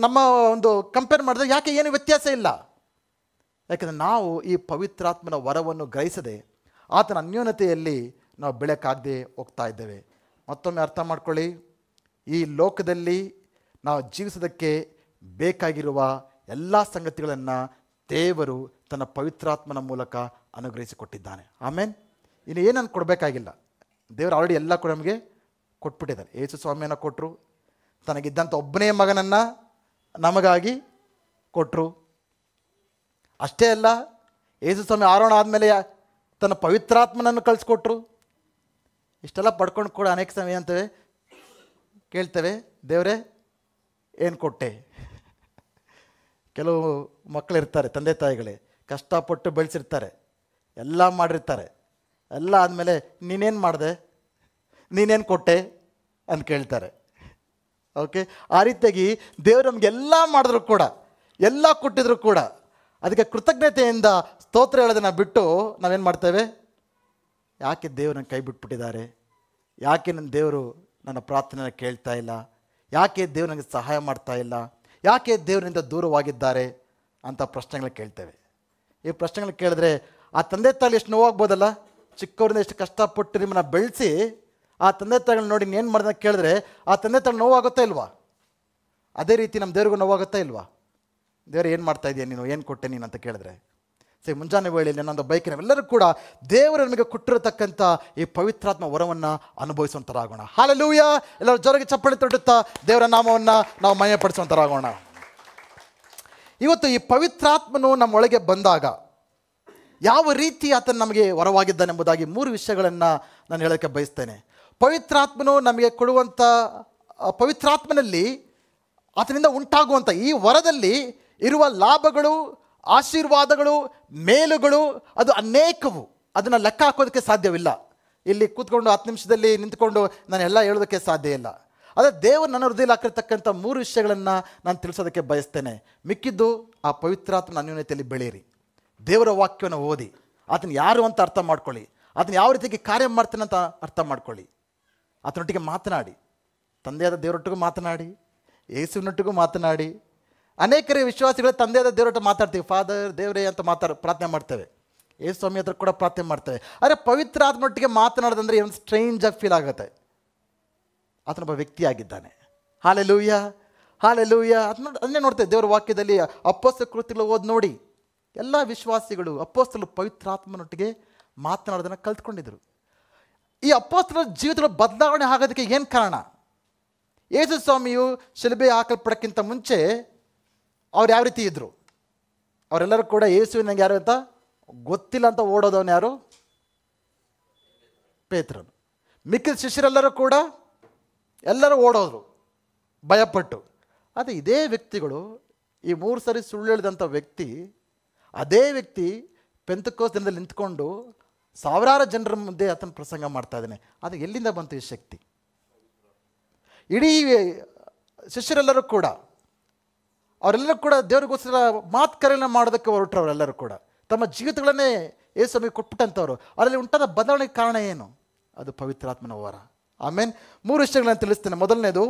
ನಮ್ಮ ಒಂದು ಕಂಪೇರ್ ಮಾಡಿದ್ರೆ ಯಾಕೆ ಏನು ವ್ಯತ್ಯಾಸ ಇಲ್ಲ? ಯಾಕಂದರೆ ನಾವು ಈ ಪವಿತ್ರಾತ್ಮನ ವರವನ್ನು ಗ್ರಹಿಸದೆ ಆತನ ಅನ್ಯೋನ್ಯತೆಯಲ್ಲಿ ನಾವು ಬೆಳಕಾಗದೆ ಹೋಗ್ತಾ ಇದ್ದೇವೆ. ಮತ್ತೊಮ್ಮೆ ಅರ್ಥ ಮಾಡ್ಕೊಳ್ಳಿ, ಈ ಲೋಕದಲ್ಲಿ ನಾವು ಜೀವಿಸೋದಕ್ಕೆ ಬೇಕಾಗಿರುವ ಎಲ್ಲ ಸಂಗತಿಗಳನ್ನು ದೇವರು ತನ್ನ ಪವಿತ್ರಾತ್ಮನ ಮೂಲಕ ಅನುಗ್ರಹಿಸಿಕೊಟ್ಟಿದ್ದಾನೆ. ಆಮೇನ್. ಇನ್ನು ಏನನ್ನು ಕೊಡಬೇಕಾಗಿಲ್ಲ, ದೇವರು ಆಲ್ರೆಡಿ ಎಲ್ಲ ಕೂಡ ನಮಗೆ ಕೊಟ್ಬಿಟ್ಟಿದ್ದಾರೆ. ಯೇಸು ಸ್ವಾಮಿಯನ್ನು ಕೊಟ್ಟರು, ತನಗಿದ್ದಂಥ ಒಬ್ಬನೇ ಮಗನನ್ನು ನಮಗಾಗಿ ಕೊಟ್ಟರು. ಅಷ್ಟೇ ಅಲ್ಲ, ಯೇಸು ಸ್ವಾಮಿ ಆರೋಹಣ ಆದಮೇಲೆ ತನ್ನ ಪವಿತ್ರಾತ್ಮನನ್ನು ಕಳಿಸ್ಕೊಟ್ರು. ಇಷ್ಟೆಲ್ಲ ಪಡ್ಕೊಂಡು ಕೂಡ ಅನೇಕ ಸಮಯ ಅಂತೇವೆ ಕೇಳ್ತೇವೆ, ದೇವರೇ ಏನು ಕೊಟ್ಟೆ? ಕೆಲವು ಮಕ್ಕಳಿರ್ತಾರೆ, ತಂದೆ ತಾಯಿಗಳೇ ಕಷ್ಟಪಟ್ಟು ಬೆಳೆಸಿರ್ತಾರೆ, ಎಲ್ಲ ಮಾಡಿರ್ತಾರೆ, ಎಲ್ಲ ಆದಮೇಲೆ ನೀನೇನು ಮಾಡಿದೆ, ನೀನೇನು ಕೊಟ್ಟೆ ಅಂತ ಕೇಳ್ತಾರೆ. ಓಕೆ, ಆ ರೀತಿಯಾಗಿ ದೇವರು ನಮಗೆಲ್ಲ ಮಾಡಿದ್ರು ಕೂಡ, ಎಲ್ಲ ಕೊಟ್ಟಿದ್ರು ಕೂಡ ಅದಕ್ಕೆ ಕೃತಜ್ಞತೆಯಿಂದ ಸ್ತೋತ್ರ ಹೇಳೋದನ್ನು ಬಿಟ್ಟು ನಾವೇನು ಮಾಡ್ತೇವೆ? ಯಾಕೆ ದೇವರು ನನ್ನ ಕೈ ಬಿಟ್ಬಿಟ್ಟಿದ್ದಾರೆ? ಯಾಕೆ ನನ್ನ ದೇವರು ನನ್ನ ಪ್ರಾರ್ಥನೆಯನ್ನು ಕೇಳ್ತಾ ಇಲ್ಲ? ಯಾಕೆ ದೇವರು ನನಗೆ ಸಹಾಯ ಮಾಡ್ತಾ ಇಲ್ಲ? ಯಾಕೆ ದೇವರಿಂದ ದೂರವಾಗಿದ್ದಾರೆ ಅಂತ ಪ್ರಶ್ನೆಗಳನ್ನ ಕೇಳ್ತೇವೆ. ಈ ಪ್ರಶ್ನೆಗಳನ್ನ ಕೇಳಿದ್ರೆ ಆ ತಂದೆ ತಾಯಿ ಎಷ್ಟು ನೋವಾಗ್ಬೋದಲ್ಲ? ಚಿಕ್ಕವರಿಂದ ಎಷ್ಟು ಕಷ್ಟಪಟ್ಟು ನಿಮ್ಮನ್ನ ಬೆಳೆಸಿ ಆ ತಂದೆ ತಾಯಿಗಳನ್ನ ನೋಡಿ ಏನು ಮಾಡಿದ ಕೇಳಿದ್ರೆ ಆ ತಂದೆ ತಾಯಿ ನೋವಾಗುತ್ತಾ ಇಲ್ವಾ? ಅದೇ ರೀತಿ ನಮ್ಮ ದೇವ್ರಿಗೂ ನೋವಾಗುತ್ತಾ ಇಲ್ವಾ? ದೇವರು ಏನು ಮಾಡ್ತಾ ಇದೆಯಾ ನೀನು, ಏನು ಕೊಟ್ಟೆ ನೀನು ಅಂತ ಕೇಳಿದ್ರೆ ಸರಿ, ಮುಂಜಾನೆ ವೇಳೆಯಲ್ಲಿ ನನ್ನೊಂದು ಬೈಕ್ ನಾವೆಲ್ಲರೂ ಕೂಡ ದೇವರು ನಮಗೆ ಕೊಟ್ಟಿರತಕ್ಕಂಥ ಈ ಪವಿತ್ರಾತ್ಮ ವರವನ್ನು ಅನುಭವಿಸುವಂಥರಾಗೋಣ. ಹಲ್ಲೆಲೂಯಾ! ಎಲ್ಲರೂ ಜೋರಾಗಿ ಚಪ್ಪಾಳೆ ತಟ್ಟುತ್ತಾ ದೇವರ ನಾಮವನ್ನು ನಾವು ಮಹಿಮೆಪಡಿಸುವಂಥರಾಗೋಣ. ಇವತ್ತು ಈ ಪವಿತ್ರಾತ್ಮನು ನಮ್ಮೊಳಗೆ ಬಂದಾಗ ಯಾವ ರೀತಿ ಆತನು ನಮಗೆ ವರವಾಗಿದ್ದಾನೆಂಬುದಾಗಿ 3 ವಿಷಯಗಳನ್ನು ನಾನು ಹೇಳೋಕ್ಕೆ ಬಯಸ್ತೇನೆ. ಪವಿತ್ರಾತ್ಮನು ನಮಗೆ ಕೊಡುವಂಥ ಪವಿತ್ರಾತ್ಮನಲ್ಲಿ ಆತನಿಂದ ಉಂಟಾಗುವಂಥ ಈ ವರದಲ್ಲಿ ಇರುವ ಲಾಭಗಳು, ಆಶೀರ್ವಾದಗಳು, ಮೇಲುಗಳು ಅದು ಅನೇಕವು. ಅದನ್ನು ಲೆಕ್ಕ ಹಾಕೋದಕ್ಕೆ ಸಾಧ್ಯವಿಲ್ಲ. ಇಲ್ಲಿ ಕೂತ್ಕೊಂಡು 10 ನಿಮಿಷದಲ್ಲಿ ನಿಂತ್ಕೊಂಡು ನಾನು ಎಲ್ಲ ಹೇಳೋದಕ್ಕೆ ಸಾಧ್ಯ ಇಲ್ಲ. ಅದೇ ದೇವರು ನನ್ನ ಹೃದಯದಲ್ಲಿ ಹಾಕಿರ್ತಕ್ಕಂಥ 3 ವಿಷಯಗಳನ್ನು ನಾನು ತಿಳಿಸೋದಕ್ಕೆ ಬಯಸ್ತೇನೆ. ಮಿಕ್ಕಿದ್ದು ಆ ಪವಿತ್ರಾತ್ಮನ ಅನ್ಯೋನ್ಯತೆಯಲ್ಲಿ ಬೆಳೀರಿ. ದೇವರ ವಾಕ್ಯವನ್ನು ಓದಿ, ಆತನ ಯಾರು ಅಂತ ಅರ್ಥ ಮಾಡ್ಕೊಳ್ಳಿ, ಆತನ ಯಾವ ರೀತಿಗೆ ಕಾರ್ಯ ಮಾಡ್ತಾನೆ ಅಂತ ಅರ್ಥ ಮಾಡ್ಕೊಳ್ಳಿ, ಆತನೊಟ್ಟಿಗೆ ಮಾತನಾಡಿ, ತಂದೆಯಾದ ದೇವರೊಟ್ಟಿಗೂ ಮಾತನಾಡಿ, ಯೇಸುವಿನೊಟ್ಟಿಗೂ ಮಾತನಾಡಿ. ಅನೇಕರ ವಿಶ್ವಾಸಿಗಳು ತಂದೆಯಾದ ದೇವರೊಟ್ಟು ಮಾತಾಡ್ತೀವಿ, ಫಾದರ್ ದೇವರೇ ಅಂತ ಪ್ರಾರ್ಥನೆ ಮಾಡ್ತೇವೆ, ಯೇಸು ಸ್ವಾಮಿ ಹತ್ರ ಕೂಡ ಪ್ರಾರ್ಥನೆ ಮಾಡ್ತೇವೆ. ಆದರೆ ಪವಿತ್ರ ಆತ್ಮೊಟ್ಟಿಗೆ ಮಾತನಾಡೋದಂದ್ರೆ ಏನು ಸ್ಟ್ರೇಂಜಾಗಿ ಫೀಲ್ ಆಗುತ್ತೆ. ಆತನೊಬ್ಬ ವ್ಯಕ್ತಿಯಾಗಿದ್ದಾನೆ. Hallelujah, hallelujah. ಅದನ್ನೇ ನೋಡ್ತೇವೆ ದೇವರ ವಾಕ್ಯದಲ್ಲಿ. ಅಪೊಸ್ತಲ ಕೃತ್ಯಗಳು ಓದಿ ನೋಡಿ, ಎಲ್ಲ ವಿಶ್ವಾಸಿಗಳು ಅಪೊಸ್ತಲರು ಪವಿತ್ರಾತ್ಮನೊಟ್ಟಿಗೆ ಮಾತನಾಡೋದನ್ನು ಕಲ್ತ್ಕೊಂಡಿದ್ರು. ಈ ಅಪೊಸ್ತಲರ ಜೀವಿತಗಳ ಬದಲಾವಣೆ ಆಗೋದಕ್ಕೆ ಏನು ಕಾರಣ? ಯೇಸು ಸ್ವಾಮಿಯು ಶಿಲುಬೆ ಹಾಕಲ್ಪಡೋಕ್ಕಿಂತ ಮುಂಚೆ ಅವ್ರು ಯಾವ ರೀತಿ ಇದ್ದರು? ಅವರೆಲ್ಲರೂ ಕೂಡ ಯೇಸುವಿನಂಗೆ ಯಾರು ಅಂತ ಗೊತ್ತಿಲ್ಲ ಅಂತ ಓಡೋದವನು ಯಾರು? ಪೇತ್ರನು. ಮಿಕ್ಕಿದ ಶಿಷ್ಯರೆಲ್ಲರೂ ಕೂಡ ಎಲ್ಲರೂ ಓಡೋದ್ರು ಭಯಪಟ್ಟು. ಆದರೆ ಇದೇ ವ್ಯಕ್ತಿಗಳು, ಈ 3 ಸರಿ ಸುಳ್ಳು ಹೇಳಿದಂಥ ವ್ಯಕ್ತಿ, ಅದೇ ವ್ಯಕ್ತಿ ಪೆಂತೆಕೋಸ್ತ ದಿನದಲ್ಲಿ ನಿಂತ್ಕೊಂಡು ಸಾವಿರಾರು ಜನರ ಮುಂದೆ ಆತನ ಪ್ರಸಂಗ ಮಾಡ್ತಾ ಇದ್ದಾನೆ. ಅದು ಎಲ್ಲಿಂದ ಬಂತು ಈ ಶಕ್ತಿ? ಇಡೀ ಶಿಷ್ಯರೆಲ್ಲರೂ ಕೂಡ ಅವರೆಲ್ಲರೂ ಕೂಡ ದೇವರಿಗೋಸ್ಕರ ಮಾತುಕರೆಯನ್ನು ಮಾಡೋದಕ್ಕೆ ಹೊರಟರು. ಅವರೆಲ್ಲರೂ ಕೂಡ ತಮ್ಮ ಜೀವಿತಗಳನ್ನೇ ಯೇಸು ಸ್ವಾಮಿಗೆ ಕೊಟ್ಬಿಟ್ಟಂಥವ್ರು. ಅದರಲ್ಲಿ ಉಂಟಾದ ಬದಲಾವಣೆಗೆ ಕಾರಣ ಏನು? ಅದು ಪವಿತ್ರಾತ್ಮನ ವರ. ಆಮೇಲೆ 3 ವಿಷಯಗಳನ್ನು ತಿಳಿಸ್ತೇನೆ. ಮೊದಲನೇದು,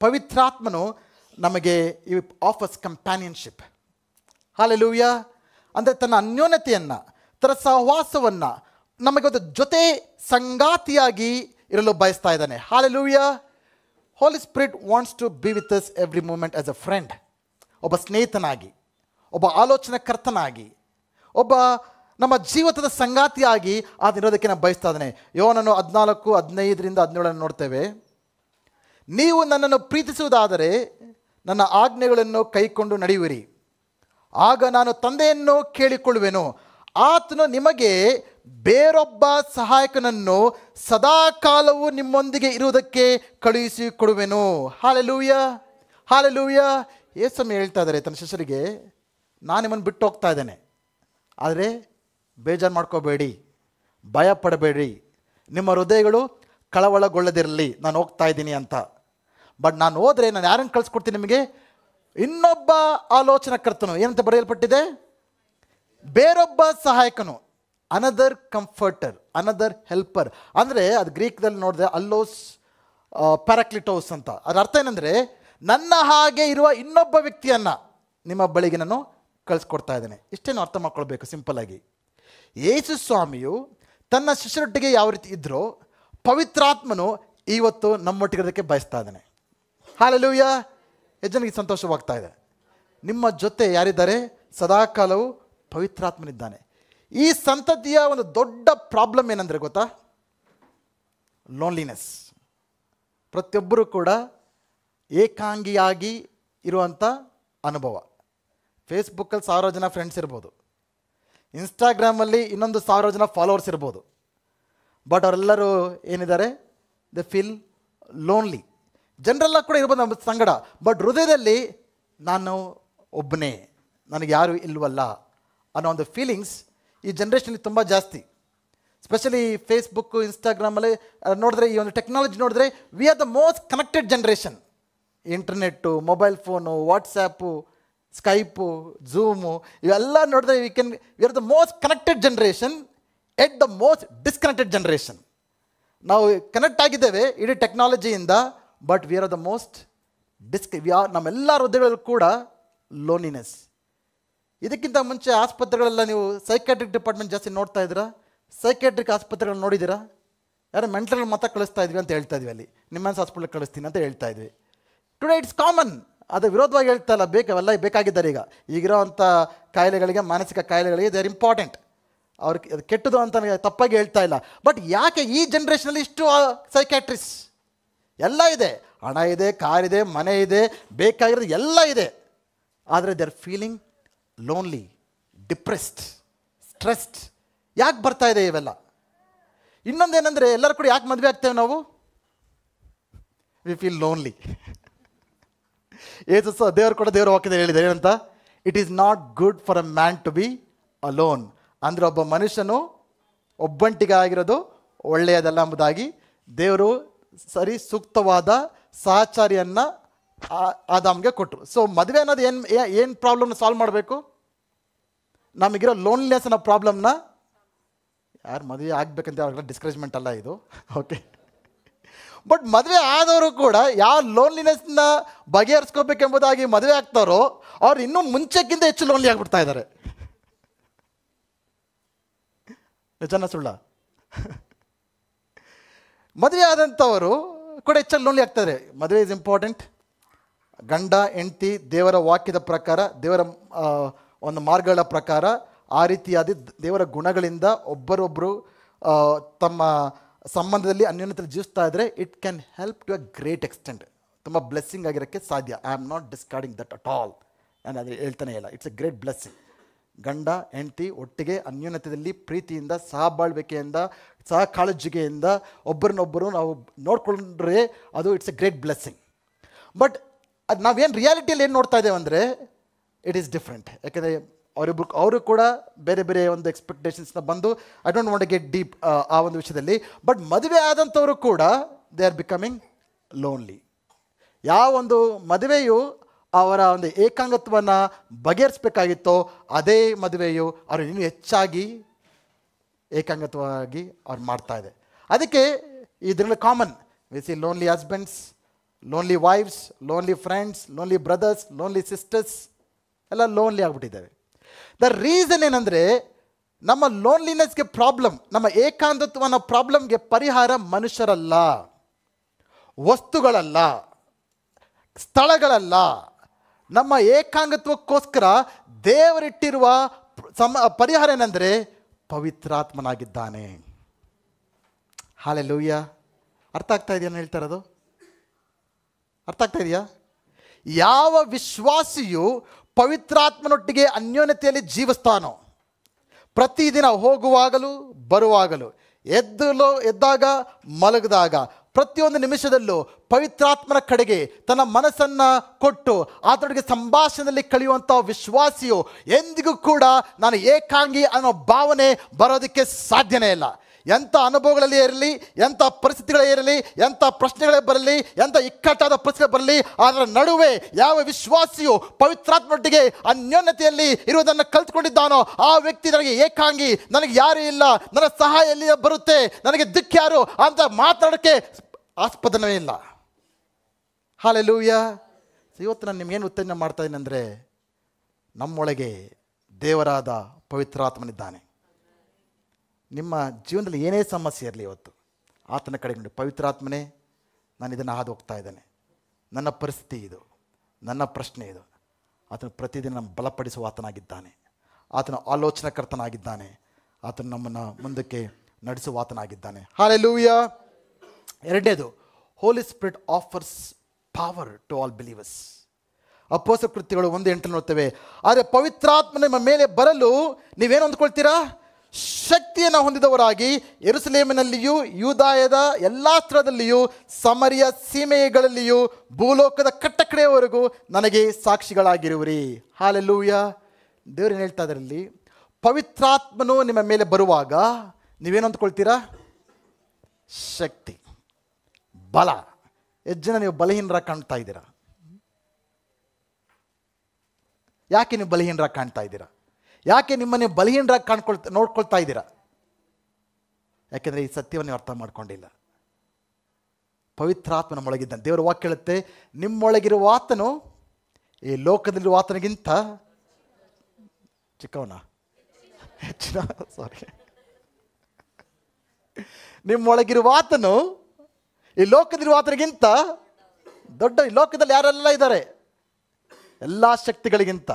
ಪವಿತ್ರಾತ್ಮನು ನಮಗೆ ಈ ಆಫರ್ಸ್ ಕಂಪ್ಯಾನಿಯನ್ಶಿಪ್. ಹಲ್ಲೆಲೂಯಾ. ಅಂದರೆ ತನ್ನ ಅನ್ಯೋನ್ಯತೆಯನ್ನು, ತನ್ನ ಸಹವಾಸವನ್ನು ನಮಗೆ ಒಂದು ಜೊತೆ ಸಂಗಾತಿಯಾಗಿ ಇರಲು ಬಯಸ್ತಾ ಇದ್ದಾನೆ. Hallelujah. Holy spirit wants to be with us every moment as a friend. ಒಬ್ಬ ಸ್ನೇಹಿತನಾಗಿ, ಒಬ್ಬ ಆಲೋಚನಾಕರ್ತನಾಗಿ, ಒಬ್ಬ ನಮ್ಮ ಜೀವಿತದ ಸಂಗಾತಿಯಾಗಿ ಅದನ್ನಿರೋದಕ್ಕೆ ನಾನು ಬಯಸ್ತಾ ಇದ್ದಾನೆ. ಯೋಹನನು 14:15-17 ನೋಡ್ತೇವೆ. ನೀವು ನನ್ನನ್ನು ಪ್ರೀತಿಸುವುದಾದರೆ ನನ್ನ ಆಜ್ಞೆಗಳನ್ನು ಕೈಕೊಂಡು ನಡೆಯುವಿರಿ. ಆಗ ನಾನು ತಂದೆಯನ್ನು ಕೇಳಿಕೊಳ್ಳುವೆನು, ಆತನು ನಿಮಗೆ ಬೇರೊಬ್ಬ ಸಹಾಯಕನನ್ನು ಸದಾ ಕಾಲವು ನಿಮ್ಮೊಂದಿಗೆ ಇರುವುದಕ್ಕೆ ಕಳುಹಿಸಿ ಕೊಡುವೆನು. Hallelujah, hallelujah. ಯೇಸು ಹೇಳ್ತಾ ಇದ್ದಾರೆ ತನ್ನ ಶಿಷ್ಯರಿಗೆ, ನಾನು ನಿಮ್ಮನ್ನು ಬಿಟ್ಟು ಹೋಗ್ತಾ ಇದ್ದೇನೆ, ಆದರೆ ಬೇಜಾರು ಮಾಡ್ಕೋಬೇಡಿ, ಭಯ ಪಡಬೇಡಿ, ನಿಮ್ಮ ಹೃದಯಗಳು ಕಳವಳಗೊಳ್ಳದಿರಲಿ, ನಾನು ಹೋಗ್ತಾ ಇದ್ದೀನಿ ಅಂತ. ಬಟ್ ನಾನು ಹೋದರೆ ನಾನು ಯಾರನ್ನು ಕಳಿಸ್ಕೊಡ್ತೀನಿ ನಿಮಗೆ? ಇನ್ನೊಬ್ಬ ಆಲೋಚನಾಕರ್ತನು. ಏನಂತ ಬರೆಯಲ್ಪಟ್ಟಿದೆ? ಬೇರೊಬ್ಬ ಸಹಾಯಕನು, ಅನದರ್ ಕಂಫರ್ಟರ್, ಅನದರ್ ಹೆಲ್ಪರ್. ಅಂದರೆ ಅದು ಗ್ರೀಕ್ದಲ್ಲಿ ನೋಡಿದ್ರೆ ಅಲ್ಲೋಸ್ ಪ್ಯಾರಾಕ್ಲಿಟೋಸ್ ಅಂತ. ಅದರ ಅರ್ಥ ಏನಂದರೆ, ನನ್ನ ಹಾಗೆ ಇರುವ ಇನ್ನೊಬ್ಬ ವ್ಯಕ್ತಿಯನ್ನು ನಿಮ್ಮ ಬಳಿಗೆ ನಾನು ಕಳಿಸ್ಕೊಡ್ತಾ ಇದ್ದೇನೆ. ಇಷ್ಟೇನು ಅರ್ಥ ಮಾಡ್ಕೊಳ್ಬೇಕು ಸಿಂಪಲ್ಲಾಗಿ. ಯೇಸು ಸ್ವಾಮಿಯು ತನ್ನ ಶಿಷ್ಯರೊಟ್ಟಿಗೆ ಯಾವ ರೀತಿ ಇದ್ರೋ, ಪವಿತ್ರಾತ್ಮನು ಇವತ್ತು ನಮ್ಮೊಟ್ಟಿಗಿರೋದಕ್ಕೆ ಬಯಸ್ತಾ ಇದ್ದಾನೆ. ಹಾಲೆಲೂಯ. ಎಷ್ಟು ಜನಕ್ಕೆ ಸಂತೋಷವಾಗ್ತಾ ಇದೆ? ನಿಮ್ಮ ಜೊತೆ ಯಾರಿದ್ದಾರೆ? ಸದಾಕಾಲವು ಪವಿತ್ರಾತ್ಮನಿದ್ದಾನೆ. ಈ ಸಂತತಿಯ ಒಂದು ದೊಡ್ಡ ಪ್ರಾಬ್ಲಮ್ ಏನಂದರೆ ಗೊತ್ತಾ? ಲೋನ್ಲಿನೆಸ್. ಪ್ರತಿಯೊಬ್ಬರೂ ಕೂಡ ಏಕಾಂಗಿಯಾಗಿ ಇರುವಂಥ ಅನುಭವ. ಫೇಸ್ಬುಕ್ಕಲ್ಲಿ 1000 ಜನ ಫ್ರೆಂಡ್ಸ್ ಇರ್ಬೋದು, ಇನ್ಸ್ಟಾಗ್ರಾಮಲ್ಲಿ 1,000 ಜನ ಫಾಲೋವರ್ಸ್ ಇರ್ಬೋದು. ಬಟ್ ಅವರೆಲ್ಲರೂ ಏನಿದ್ದಾರೆ? ದೆ ಫೀಲ್ ಲೋನ್ಲಿ. ಜನರೆಲ್ಲ ಕೂಡ ಇರ್ಬೋದು ನಮ್ಮ ಸಂಗಡ, ಬಟ್ ಹೃದಯದಲ್ಲಿ ನಾನು ಒಬ್ಬನೇ, ನನಗೆ ಯಾರು ಇಲ್ವಲ್ಲ ಅನ್ನೋ ಒಂದು ಫೀಲಿಂಗ್ಸ್ ಈ ಜನ್ರೇಷನಲ್ಲಿ ತುಂಬ ಜಾಸ್ತಿ. ಸ್ಪೆಷಲಿ ಫೇಸ್ಬುಕ್ಕು, ಇನ್ಸ್ಟಾಗ್ರಾಮಲ್ಲಿ ನೋಡಿದ್ರೆ, ಈ ಒಂದು ಟೆಕ್ನಾಲಜಿ ನೋಡಿದ್ರೆ, we are the most connected generation. Internet, mobile phone, WhatsApp, Skype, Zoom, ಇವೆಲ್ಲ ನೋಡಿದ್ರೆ we are the most connected generation at the most disconnected generation. ನಾವು ಕನೆಕ್ಟ್ ಆಗಿದ್ದೇವೆ ಇಡೀ ಟೆಕ್ನಾಲಜಿಯಿಂದ, but we are the most ನಮ್ಮೆಲ್ಲ ಹೃದಯಗಳಲ್ಲೂ ಕೂಡ ಲೋನ್ಲಿನೆಸ್. ಇದಕ್ಕಿಂತ ಮುಂಚೆ ಆಸ್ಪತ್ರೆಗಳೆಲ್ಲ ನೀವು ಸೈಕ್ಯಾಟ್ರಿಕ್ ಡಿಪಾರ್ಟ್ಮೆಂಟ್ ಜಾಸ್ತಿ ನೋಡ್ತಾ ಇದ್ದೀರಾ? ಸೈಕ್ಯಾಟ್ರಿಕ್ ಆಸ್ಪತ್ರೆಗಳು ನೋಡಿದ್ದೀರಾ? ಯಾರು ಮೆಂಟಲ್ ಮತ ಕಳಿಸ್ತಾ ಇದ್ವಿ ಅಂತ ಹೇಳ್ತಾ ಇದ್ವಿ, ಅಲ್ಲಿ ನಿಮ್ಮೆನ್ಸ್ ಹಾಸ್ಪಿಟ್ಲಿಗೆ ಕಳಿಸ್ತೀನಿ ಅಂತ ಹೇಳ್ತಾ ಇದ್ವಿ. Today it's common. ಅದು ವಿರೋಧವಾಗಿ ಹೇಳ್ತಾ ಇಲ್ಲ, ಅವೆಲ್ಲ ಬೇಕಾಗಿದ್ದಾರೆ. ಈಗಿರೋವಂಥ ಕಾಯಿಲೆಗಳಿಗೆ, ಮಾನಸಿಕ ಕಾಯಿಲೆಗಳಿಗೆ ದೇ ಆರ್ ಇಂಪಾರ್ಟೆಂಟ್. ಅವ್ರಿಗೆ ಅದು ಕೆಟ್ಟದು ಅಂತ ತಪ್ಪಾಗಿ ಹೇಳ್ತಾ ಇಲ್ಲ. ಬಟ್ ಯಾಕೆ ಈ ಜನ್ರೇಷನಲ್ಲಿ ಇಷ್ಟು ಸೈಕ್ಯಾಟ್ರಿಸ್? ಎಲ್ಲ ಇದೆ, ಹಣ ಇದೆ, ಕಾರಿದೆ, ಮನೆ ಇದೆ, ಬೇಕಾಗಿರೋದು ಎಲ್ಲ ಇದೆ. ಆದರೆ they are feeling lonely, depressed, stressed. ಯಾಕೆ ಬರ್ತಾ ಇದೆ ಇವೆಲ್ಲ? ಇನ್ನೊಂದೇನೆಂದರೆ, ಎಲ್ಲರೂ ಕೂಡ ಯಾಕೆ ಮದುವೆ ಆಗ್ತೇವೆ ನಾವು? We feel lonely. ಏಸು ದೇವರ ವಾಕ್ಯದಲ್ಲಿ ಹೇಳಿದೆ ಏನಂತ? It is not good for a man to be alone. ಅಂದರೆ ಒಬ್ಬ ಮನುಷ್ಯನು ಒಬ್ಬಂಟಿಗಾಗಿರೋದು ಒಳ್ಳೆಯದಲ್ಲ ಎಂಬುದಾಗಿ ದೇವರು ಸೂಕ್ತವಾದ ಸಹಚಾರಿಯನ್ನು ಆದಾಮ್ಗೆ ಕೊಟ್ಟರು. ಸೊ ಮದುವೆ ಅನ್ನೋದು ಏನು ಪ್ರಾಬ್ಲಮ್ನ ಸಾಲ್ವ್ ಮಾಡಬೇಕು? ನಮಗಿರೋ ಲೋನ್ಲಿನೆಸ್ ಅನ್ನೋ ಪ್ರಾಬ್ಲಮ್ನ, ಯಾರು ಮದುವೆ ಆಗಬೇಕಂತ ಅವ್ರಿಗೆಲ್ಲ ಡಿಸ್ಕರೇಜ್ಮೆಂಟ್ ಅಲ್ಲ ಇದು, ಓಕೆ. ಬಟ್ ಮದುವೆ ಆದವರು ಕೂಡ ಯಾವ ಲೋನ್ಲಿನೆಸ್ನ ಬಗೆಹರಿಸ್ಕೋಬೇಕೆಂಬುದಾಗಿ ಮದುವೆ ಆಗ್ತಾರೋ, ಅವ್ರು ಇನ್ನೂ ಮುಂಚೆಕ್ಕಿಂತ ಹೆಚ್ಚು ಲೋನ್ಲಿ ಆಗಿಬಿಡ್ತಾ ಇದ್ದಾರೆ. ನಿಜನ ಸುಳ್ಳ? ಮದುವೆ ಆದಂಥವರು ಕೂಡ ಹೆಚ್ಚಾಗಿ ಲೋನ್ಲಿ ಆಗ್ತಾರೆ. ಮದುವೆ ಇಸ್ ಇಂಪಾರ್ಟೆಂಟ್. ಗಂಡ ಹೆಂಡತಿ ದೇವರ ವಾಕ್ಯದ ಪ್ರಕಾರ, ದೇವರ ಒಂದು ಮಾರ್ಗಗಳ ಪ್ರಕಾರ ಆ ರೀತಿಯಾದ ದೇವರ ಗುಣಗಳಿಂದ ಒಬ್ಬರೊಬ್ಬರು ತಮ್ಮ ಸಂಬಂಧದಲ್ಲಿ ಅನ್ಯೋನ್ಯತೆಯಲ್ಲಿ ಜೀವಿಸ್ತಾ ಇದ್ದರೆ it can help to a great extent. ತುಂಬ ಬ್ಲೆಸ್ಸಿಂಗ್ ಆಗಿರೋಕ್ಕೆ ಸಾಧ್ಯ. I am not discarding that at all. ನಾನು ಅದು ಹೇಳ್ತಾನೆ ಇಲ್ಲ. It's a great blessing. ಗಂಡ ಹೆಂಡತಿ ಒಟ್ಟಿಗೆ ಅನ್ಯೋನ್ಯತೆಯಲ್ಲಿ ಪ್ರೀತಿಯಿಂದ, ಸಹಬಾಳ್ವಿಕೆಯಿಂದ, ಸಹ ಕಾಳಜಿಗೆಯಿಂದ ಒಬ್ಬರನ್ನೊಬ್ಬರು ನಾವು ನೋಡಿಕೊಂಡ್ರೆ ಅದು it's a great blessing. But ಅದು ನಾವೇನು ರಿಯಾಲಿಟಿಯಲ್ಲಿ ಏನು ನೋಡ್ತಾ ಇದ್ದೇವೆ ಅಂದರೆ ಇಟ್ ಈಸ್ ಡಿಫ್ರೆಂಟ್. ಯಾಕೆಂದರೆ ಅವರು ಕೂಡ ಬೇರೆ ಬೇರೆ ಒಂದು ಎಕ್ಸ್ಪೆಕ್ಟೇಷನ್ಸ್ನ ಬಂದು, I don't want to get deep ಆ ಒಂದು ವಿಷಯದಲ್ಲಿ. ಬಟ್ ಮದುವೆ ಆದಂಥವರು ಕೂಡ ದೇ ಆರ್ ಬಿಕಮಿಂಗ್ ಲೋನ್ಲಿ. ಯಾವ ಒಂದು ಮದುವೆಯು ಅವರ ಒಂದು ಏಕಾಂಗತ್ವವನ್ನು ಬಗೆಹರಿಸಬೇಕಾಗಿತ್ತೋ ಅದೇ ಮದುವೆಯು ಅವರು ಇನ್ನೂ ಹೆಚ್ಚಾಗಿ ಏಕಾಂಗತ್ವವಾಗಿ ಅವ್ರು ಮಾಡ್ತಾ ಇದೆ. ಅದಕ್ಕೆ ಇದರಲ್ಲಿ common we see lonely husbands, lonely wives, lonely friends, lonely brothers, lonely sisters, ಎಲ್ಲ ಲೋನ್ಲಿ ಆಗಿಬಿಟ್ಟಿದ್ದಾವೆ. ದ ರೀಸನ್ ಏನಂದರೆ, ನಮ್ಮ ಲೋನ್ಲಿನೆಸ್ಗೆ ಪ್ರಾಬ್ಲಮ್, ನಮ್ಮ ಏಕಾಂತತ್ವನ ಪ್ರಾಬ್ಲಮ್ಗೆ ಪರಿಹಾರ ಮನುಷ್ಯರಲ್ಲ, ವಸ್ತುಗಳಲ್ಲ, ಸ್ಥಳಗಳಲ್ಲ. ನಮ್ಮ ಏಕಾಂಗತ್ವಕ್ಕೋಸ್ಕರ ದೇವರಿಟ್ಟಿರುವ ಪರಿಹಾರ ಏನಂದರೆ ಪವಿತ್ರಾತ್ಮನಾಗಿದ್ದಾನೆ. ಹಲ್ಲೆಲೂಯಾ. ಅರ್ಥ ಆಗ್ತಾ ಇದೆಯಾ ಹೇಳ್ತಾ ಇರೋದು? ಅರ್ಥ ಆಗ್ತಾ ಇದೆಯಾ? ಯಾವ ವಿಶ್ವಾಸಿಯು ಪವಿತ್ರಾತ್ಮನೊಟ್ಟಿಗೆ ಅನ್ಯೋನ್ಯತೆಯಲ್ಲಿ ಜೀವಿಸ್ತಾನೋ, ಪ್ರತಿದಿನ ಹೋಗುವಾಗಲೂ ಬರುವಾಗಲೂ, ಎದ್ದಾಗ ಮಲಗಿದಾಗ, ಪ್ರತಿಯೊಂದು ನಿಮಿಷದಲ್ಲೂ ಪವಿತ್ರಾತ್ಮನ ಕಡೆಗೆ ತನ್ನ ಮನಸ್ಸನ್ನು ಕೊಟ್ಟು ಆತನಿಗೆ ಸಂಭಾಷಣೆಯಲ್ಲಿ ಕಳೆಯುವಂಥ ವಿಶ್ವಾಸಿಯು ಎಂದಿಗೂ ಕೂಡ ನಾನು ಏಕಾಂಗಿ ಅನ್ನೋ ಭಾವನೆ ಬರೋದಕ್ಕೆ ಸಾಧ್ಯನೇ ಇಲ್ಲ. ಎಂಥ ಅನುಭವಗಳಲ್ಲಿ ಇರಲಿ, ಎಂಥ ಪರಿಸ್ಥಿತಿಗಳೇ ಇರಲಿ, ಎಂಥ ಪ್ರಶ್ನೆಗಳೇ ಬರಲಿ, ಎಂಥ ಇಕ್ಕಟ್ಟಾದ ಪರಿಸ್ಥಿತಿ ಬರಲಿ, ಅದರ ನಡುವೆ ಯಾವ ವಿಶ್ವಾಸಿಯು ಪವಿತ್ರಾತ್ಮನೊಟ್ಟಿಗೆ ಅನ್ಯೋನ್ಯತೆಯಲ್ಲಿ ಇರುವುದನ್ನು ಕಲ್ತ್ಕೊಂಡಿದ್ದಾನೋ ಆ ವ್ಯಕ್ತಿ ನನಗೆ ಏಕಾಂಗಿ, ನನಗೆ ಯಾರೂ ಇಲ್ಲ, ನನ್ನ ಸಹಾಯ ಎಲ್ಲಿ ಬರುತ್ತೆ, ನನಗೆ ದಿಕ್ಕ್ಯಾರು ಅಂತ ಮಾತಾಡೋಕ್ಕೆ ಆಸ್ಪದವೇ ಇಲ್ಲ. ಹಲ್ಲೆಲೂಯಾ. ಇವತ್ತು ನಾನು ನಿಮಗೇನು ಉತ್ತೇಜನ ಮಾಡ್ತಾ ಇದ್ದೀನಿ ಅಂದರೆ, ನಮ್ಮೊಳಗೆ ದೇವರಾದ ಪವಿತ್ರಾತ್ಮನಿದ್ದಾನೆ. ನಿಮ್ಮ ಜೀವನದಲ್ಲಿ ಏನೇ ಸಮಸ್ಯೆ ಇರಲಿ, ಇವತ್ತು ಆತನ ಕಡೆಗೆ ನೋಡಿ, ಪವಿತ್ರಾತ್ಮನೇ ನಾನು ಇದನ್ನು ಹಾದು ಹೋಗ್ತಾ ಇದ್ದೇನೆ, ನನ್ನ ಪರಿಸ್ಥಿತಿ ಇದು, ನನ್ನ ಪ್ರಶ್ನೆ ಇದು. ಆತನು ಪ್ರತಿದಿನ ನಮ್ಮ ಬಲಪಡಿಸುವ ಆತನಾಗಿದ್ದಾನೆ, ಆತನ ಆಲೋಚನಾಕರ್ತನಾಗಿದ್ದಾನೆ, ಆತನು ನಮ್ಮನ್ನು ಮುಂದಕ್ಕೆ ನಡೆಸುವ ಆತನಾಗಿದ್ದಾನೆ. ಹಲ್ಲೆಲೂಯಾ. ಎರಡನೇದು, Holy Spirit offers power to all believers. ಅಪೊಸ್ತಲ ಕೃತ್ಯಗಳು 1:8 ನೋಡ್ತೇವೆ. ಆದರೆ ಪವಿತ್ರಾತ್ಮ ನಿಮ್ಮ ಮೇಲೆ ಬರಲು ನೀವೇನು ಅಂದ್ಕೊಳ್ತೀರಾ? ಶಕ್ತಿಯನ್ನು ಹೊಂದಿದವರಾಗಿ ಯೆರೂಸಲೇಮಿನಲ್ಲಿಯೂ ಯೂದಾಯದ ಎಲ್ಲ ಸ್ಥಳದಲ್ಲಿಯೂ ಸಮರಿಯ ಸೀಮೆಗಳಲ್ಲಿಯೂ ಭೂಲೋಕದ ಕಟ್ಟಕಡೆಯವರೆಗೂ ನನಗೆ ಸಾಕ್ಷಿಗಳಾಗಿರುವಿರಿ. ಹಲ್ಲೆಲೂಯಾ. ದೇವರು ಏನು ಹೇಳ್ತಾ ಇದರಲ್ಲಿ, ಪವಿತ್ರಾತ್ಮನು ನಿಮ್ಮ ಮೇಲೆ ಬರುವಾಗ ನೀವೇನು ಅಂದ್ಕೊಳ್ತೀರಾ? ಶಕ್ತಿ, ಬಲ. ಎಷ್ಟು ಜನ ನೀವು ಬಲಹೀನರಾಗಿ ಕಾಣ್ತಾ ಇದ್ದೀರಾ? ಯಾಕೆ ನೀವು ಬಲಹೀನರಾಗಿ ಕಾಣ್ತಾ ಇದ್ದೀರಾ? ಯಾಕೆ ನಿಮ್ಮನ್ನು ಬಲಹೀನರಾಗಿ ನೋಡ್ಕೊಳ್ತಾ ಇದ್ದೀರಾ? ಯಾಕೆಂದರೆ ಈ ಸತ್ಯವನ್ನು ನೀವು ಅರ್ಥ ಮಾಡ್ಕೊಂಡಿಲ್ಲ. ಪವಿತ್ರಾತ್ಮ ನಮ್ಮೊಳಗಿದ್ದಾನೆ. ದೇವರ ವಾಕ್ಯ ಹೇಳುತ್ತೆ, ನಿಮ್ಮೊಳಗಿರುವ ಆತನು ಈ ಲೋಕದಲ್ಲಿರುವ ಆತನಿಗಿಂತ ಚಿಕ್ಕವನ ಹೆಚ್ಚಿನ ನಿಮ್ಮೊಳಗಿರುವ ಆತನು ಈ ಲೋಕದಲ್ಲಿರುವ ಆತನಿಗಿಂತ ದೊಡ್ಡ. ಈ ಲೋಕದಲ್ಲಿ ಯಾರೆಲ್ಲ ಇದ್ದಾರೆ, ಎಲ್ಲ ಶಕ್ತಿಗಳಿಗಿಂತ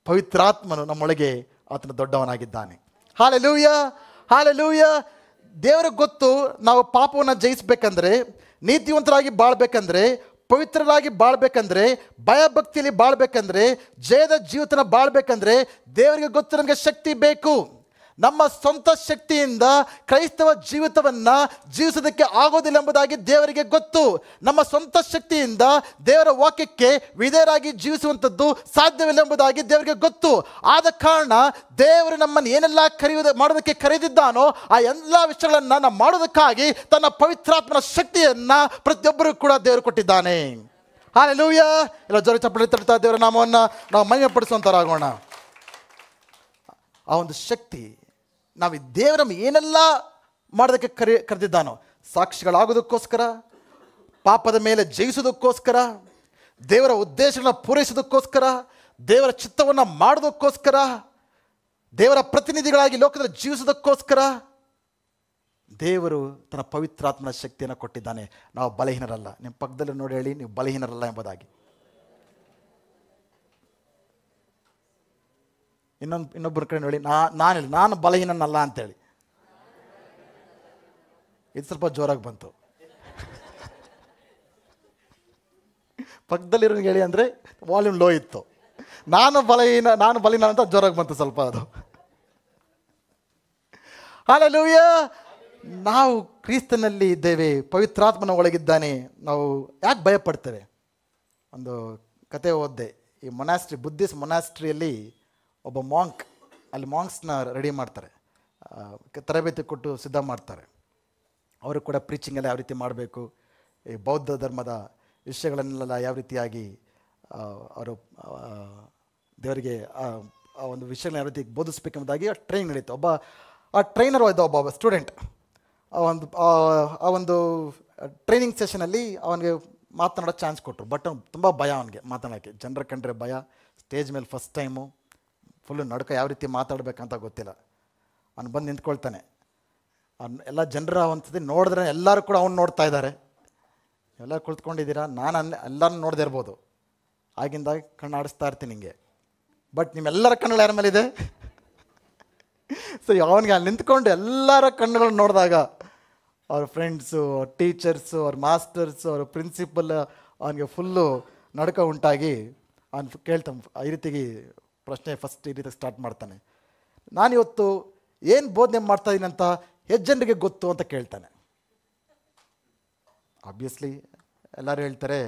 ಪವಿತ್ರಾತ್ಮನು ನಮ್ಮೊಳಗೆ ಆತನು ದೊಡ್ಡವನಾಗಿದ್ದಾನೆ. Hallelujah, hallelujah. ದೇವರಿಗೆ ಗೊತ್ತು, ನಾವು ಪಾಪವನ್ನು ಜಯಿಸಬೇಕಂದ್ರೆ, ನೀತಿವಂತರಾಗಿ ಬಾಳ್ಬೇಕಂದ್ರೆ, ಪವಿತ್ರರಾಗಿ ಬಾಳ್ಬೇಕಂದ್ರೆ, ಭಯಭಕ್ತಿಯಲ್ಲಿ ಬಾಳ್ಬೇಕಂದ್ರೆ, ಜಯದ ಜೀವಿತನ ಬಾಳ್ಬೇಕಂದ್ರೆ ದೇವರಿಗೆ ಗೊತ್ತು ನಮಗೆ ಶಕ್ತಿ ಬೇಕು. ನಮ್ಮ ಸ್ವಂತ ಶಕ್ತಿಯಿಂದ ಕ್ರೈಸ್ತವ ಜೀವಿತವನ್ನು ಜೀವಿಸೋದಕ್ಕೆ ಆಗೋದಿಲ್ಲ ಎಂಬುದಾಗಿ ದೇವರಿಗೆ ಗೊತ್ತು. ನಮ್ಮ ಸ್ವಂತ ಶಕ್ತಿಯಿಂದ ದೇವರ ವಾಕ್ಯಕ್ಕೆ ವಿಧೇಯರಾಗಿ ಜೀವಿಸುವಂಥದ್ದು ಸಾಧ್ಯವಿಲ್ಲ ಎಂಬುದಾಗಿ ದೇವರಿಗೆ ಗೊತ್ತು. ಆದ ಕಾರಣ ದೇವರು ನಮ್ಮನ್ನು ಏನೆಲ್ಲ ಮಾಡೋದಕ್ಕೆ ಕರೆದಿದ್ದಾನೋ ಆ ಎಲ್ಲ ವಿಷಯಗಳನ್ನು ನಾವು ಮಾಡೋದಕ್ಕಾಗಿ ತನ್ನ ಪವಿತ್ರಾತ್ಮನ ಶಕ್ತಿಯನ್ನು ಪ್ರತಿಯೊಬ್ಬರಿಗೂ ಕೂಡ ದೇವರು ಕೊಟ್ಟಿದ್ದಾನೆ. ಹಲ್ಲೆಲೂಯಾ. ಎಲ್ಲ ಜೋರ ಚಪ್ಪಲಿ ತಟ್ತಾ ದೇವರ ನಾಮವನ್ನು ನಾವು ಮಹಿಮೆ ಪಡಿಸುವಂತರಾಗೋಣ. ಆ ಒಂದು ಶಕ್ತಿ ನಾವು ದೇವರ ಏನೆಲ್ಲ ಮಾಡೋದಕ್ಕೆ ಕರೆದಿದ್ದಾನೋ, ಸಾಕ್ಷಿಗಳಾಗೋದಕ್ಕೋಸ್ಕರ, ಪಾಪದ ಮೇಲೆ ಜಯಿಸೋದಕ್ಕೋಸ್ಕರ, ದೇವರ ಉದ್ದೇಶಗಳನ್ನ ಪೂರೈಸೋದಕ್ಕೋಸ್ಕರ, ದೇವರ ಚಿತ್ತವನ್ನು ಮಾಡೋದಕ್ಕೋಸ್ಕರ, ದೇವರ ಪ್ರತಿನಿಧಿಗಳಾಗಿ ಲೋಕದಲ್ಲಿ ಜೀವಿಸೋದಕ್ಕೋಸ್ಕರ ದೇವರು ತನ್ನ ಪವಿತ್ರಾತ್ಮನ ಶಕ್ತಿಯನ್ನು ಕೊಟ್ಟಿದ್ದಾನೆ. ನಾವು ಬಲಹೀನರಲ್ಲ. ನಿಮ್ಮ ಪಕ್ಕದಲ್ಲಿ ನೋಡಿ ಹೇಳಿ, ನೀವು ಬಲಹೀನರಲ್ಲ ಎಂಬುದಾಗಿ. ಇನ್ನೊಬ್ಬರ ಕಡೆ ನೋಡಿ, ನಾನು ಬಲಹೀನನಲ್ಲ ಅಂತೇಳಿ. ಇದು ಸ್ವಲ್ಪ ಜೋರಾಗಿ ಬಂತು. ಪಕ್ಕದಲ್ಲಿರೋ ಹೇಳಿ ಅಂದರೆ ವಾಲ್ಯೂಮ್ ಲೋ ಇತ್ತು. ನಾನು ಬಲಹೀನ ಅಂತ ಜೋರಾಗಿ ಬಂತು ಸ್ವಲ್ಪ ಅದು. ಹಲ್ಲೆಲೂಯಾ. ನಾವು ಕ್ರಿಸ್ತನಲ್ಲಿ ಇದ್ದೇವೆ, ಪವಿತ್ರಾತ್ಮನ ಒಳಗಿದ್ದಾನೆ. ನಾವು ಯಾಕೆ ಭಯ ಪಡ್ತೇವೆ? ಒಂದು ಕತೆ ಓದಿದೆ. ಈ ಮೊನಾಸ್ಟ್ರಿ, ಬುದ್ಧಿಸ್ಟ್ ಮೊನಾಸ್ಟ್ರಿಯಲ್ಲಿ ಒಬ್ಬ ಮಾಂಕ್, ಅಲ್ಲಿ ಮಾಂಕ್ಸ್ನ ರೆಡಿ ಮಾಡ್ತಾರೆ, ತರಬೇತಿ ಕೊಟ್ಟು ಸಿದ್ಧ ಮಾಡ್ತಾರೆ. ಅವರು ಕೂಡ ಪ್ರೀಚಿಂಗೆಲ್ಲ ಯಾವ ರೀತಿ ಮಾಡಬೇಕು, ಈ ಬೌದ್ಧ ಧರ್ಮದ ವಿಷಯಗಳನ್ನೆಲ್ಲ ಯಾವ ರೀತಿಯಾಗಿ ಅವರು ದೇವರಿಗೆ ಆ ಒಂದು ವಿಷಯಗಳನ್ನ ಯಾವ ರೀತಿ ಬೋಧಿಸ್ಬೇಕೆಂಬುದಾಗಿ ಟ್ರೈನಿಂಗ್ ನಡೀತು. ಆ ಟ್ರೈನರ್ ಒಬ್ಬ ಸ್ಟೂಡೆಂಟ್ ಆ ಒಂದು ಟ್ರೈನಿಂಗ್ ಸೆಷನಲ್ಲಿ ಅವನಿಗೆ ಮಾತನಾಡೋ ಚಾನ್ಸ್ ಕೊಟ್ಟರು. ಬಟ್ ತುಂಬ ಭಯ ಅವನಿಗೆ ಮಾತನಾಡೋಕ್ಕೆ, ಜನರ ಕಂಡ್ರೆ ಭಯ. ಸ್ಟೇಜ್ ಮೇಲೆ ಫಸ್ಟ್ ಟೈಮು, ಫುಲ್ಲು ನಡ್ಕ ಯಾವ ರೀತಿ ಮಾತಾಡಬೇಕಂತ ಗೊತ್ತಿಲ್ಲ. ಅವ್ನು ಬಂದು ನಿಂತ್ಕೊಳ್ತಾನೆ. ಎಲ್ಲ ಜನರ ಒಂದ್ಸತಿ ನೋಡಿದ್ರೆ ಎಲ್ಲರೂ ಕೂಡ ಅವ್ನು ನೋಡ್ತಾ ಇದ್ದಾರೆ. ಎಲ್ಲ ಕುಳಿತುಕೊಂಡಿದ್ದೀರಾ, ಎಲ್ಲರೂ ನೋಡದೇ ಇರ್ಬೋದು, ಆಗಿಂದಾಗಿ ಕಣ್ಣು ಆಡಿಸ್ತಾ ಇರ್ತೀನಿ ಹಿಂಗೆ. ಬಟ್ ನಿಮ್ಮೆಲ್ಲರ ಕಣ್ಣುಗಳು ಯಾರ ಮೇಲಿದೆ? ಸೊ ಅವನಿಗೆ ಅಲ್ಲಿ ನಿಂತ್ಕೊಂಡು ಎಲ್ಲರ ಕಣ್ಣುಗಳನ್ನ ನೋಡಿದಾಗ ಅವ್ರ ಫ್ರೆಂಡ್ಸು, ಅವ್ರ ಟೀಚರ್ಸು, ಅವ್ರ ಮಾಸ್ಟರ್ಸು, ಅವ್ರ ಪ್ರಿನ್ಸಿಪಲ್, ಅವನಿಗೆ ಫುಲ್ಲು ನಡುಕ ಉಂಟಾಗಿ ಅವ್ನು ಕೇಳ್ತಾನೆ, ಈ ರೀತಿಗೆ ಪ್ರಶ್ನೆ ಫಸ್ಟ್ ಈ ರೀತಿ ಸ್ಟಾರ್ಟ್ ಮಾಡ್ತಾನೆ. ನಾನಿವತ್ತು ಏನು ಬೋಧನೆ ಮಾಡ್ತಾ ಇದ್ದೀನಿ ಅಂತ ಎಷ್ಟು ಜನರಿಗೆ ಗೊತ್ತು ಅಂತ ಕೇಳ್ತಾನೆ. ಆಬ್ವಿಯಸ್ಲಿ ಎಲ್ಲರೂ ಹೇಳ್ತಾರೆ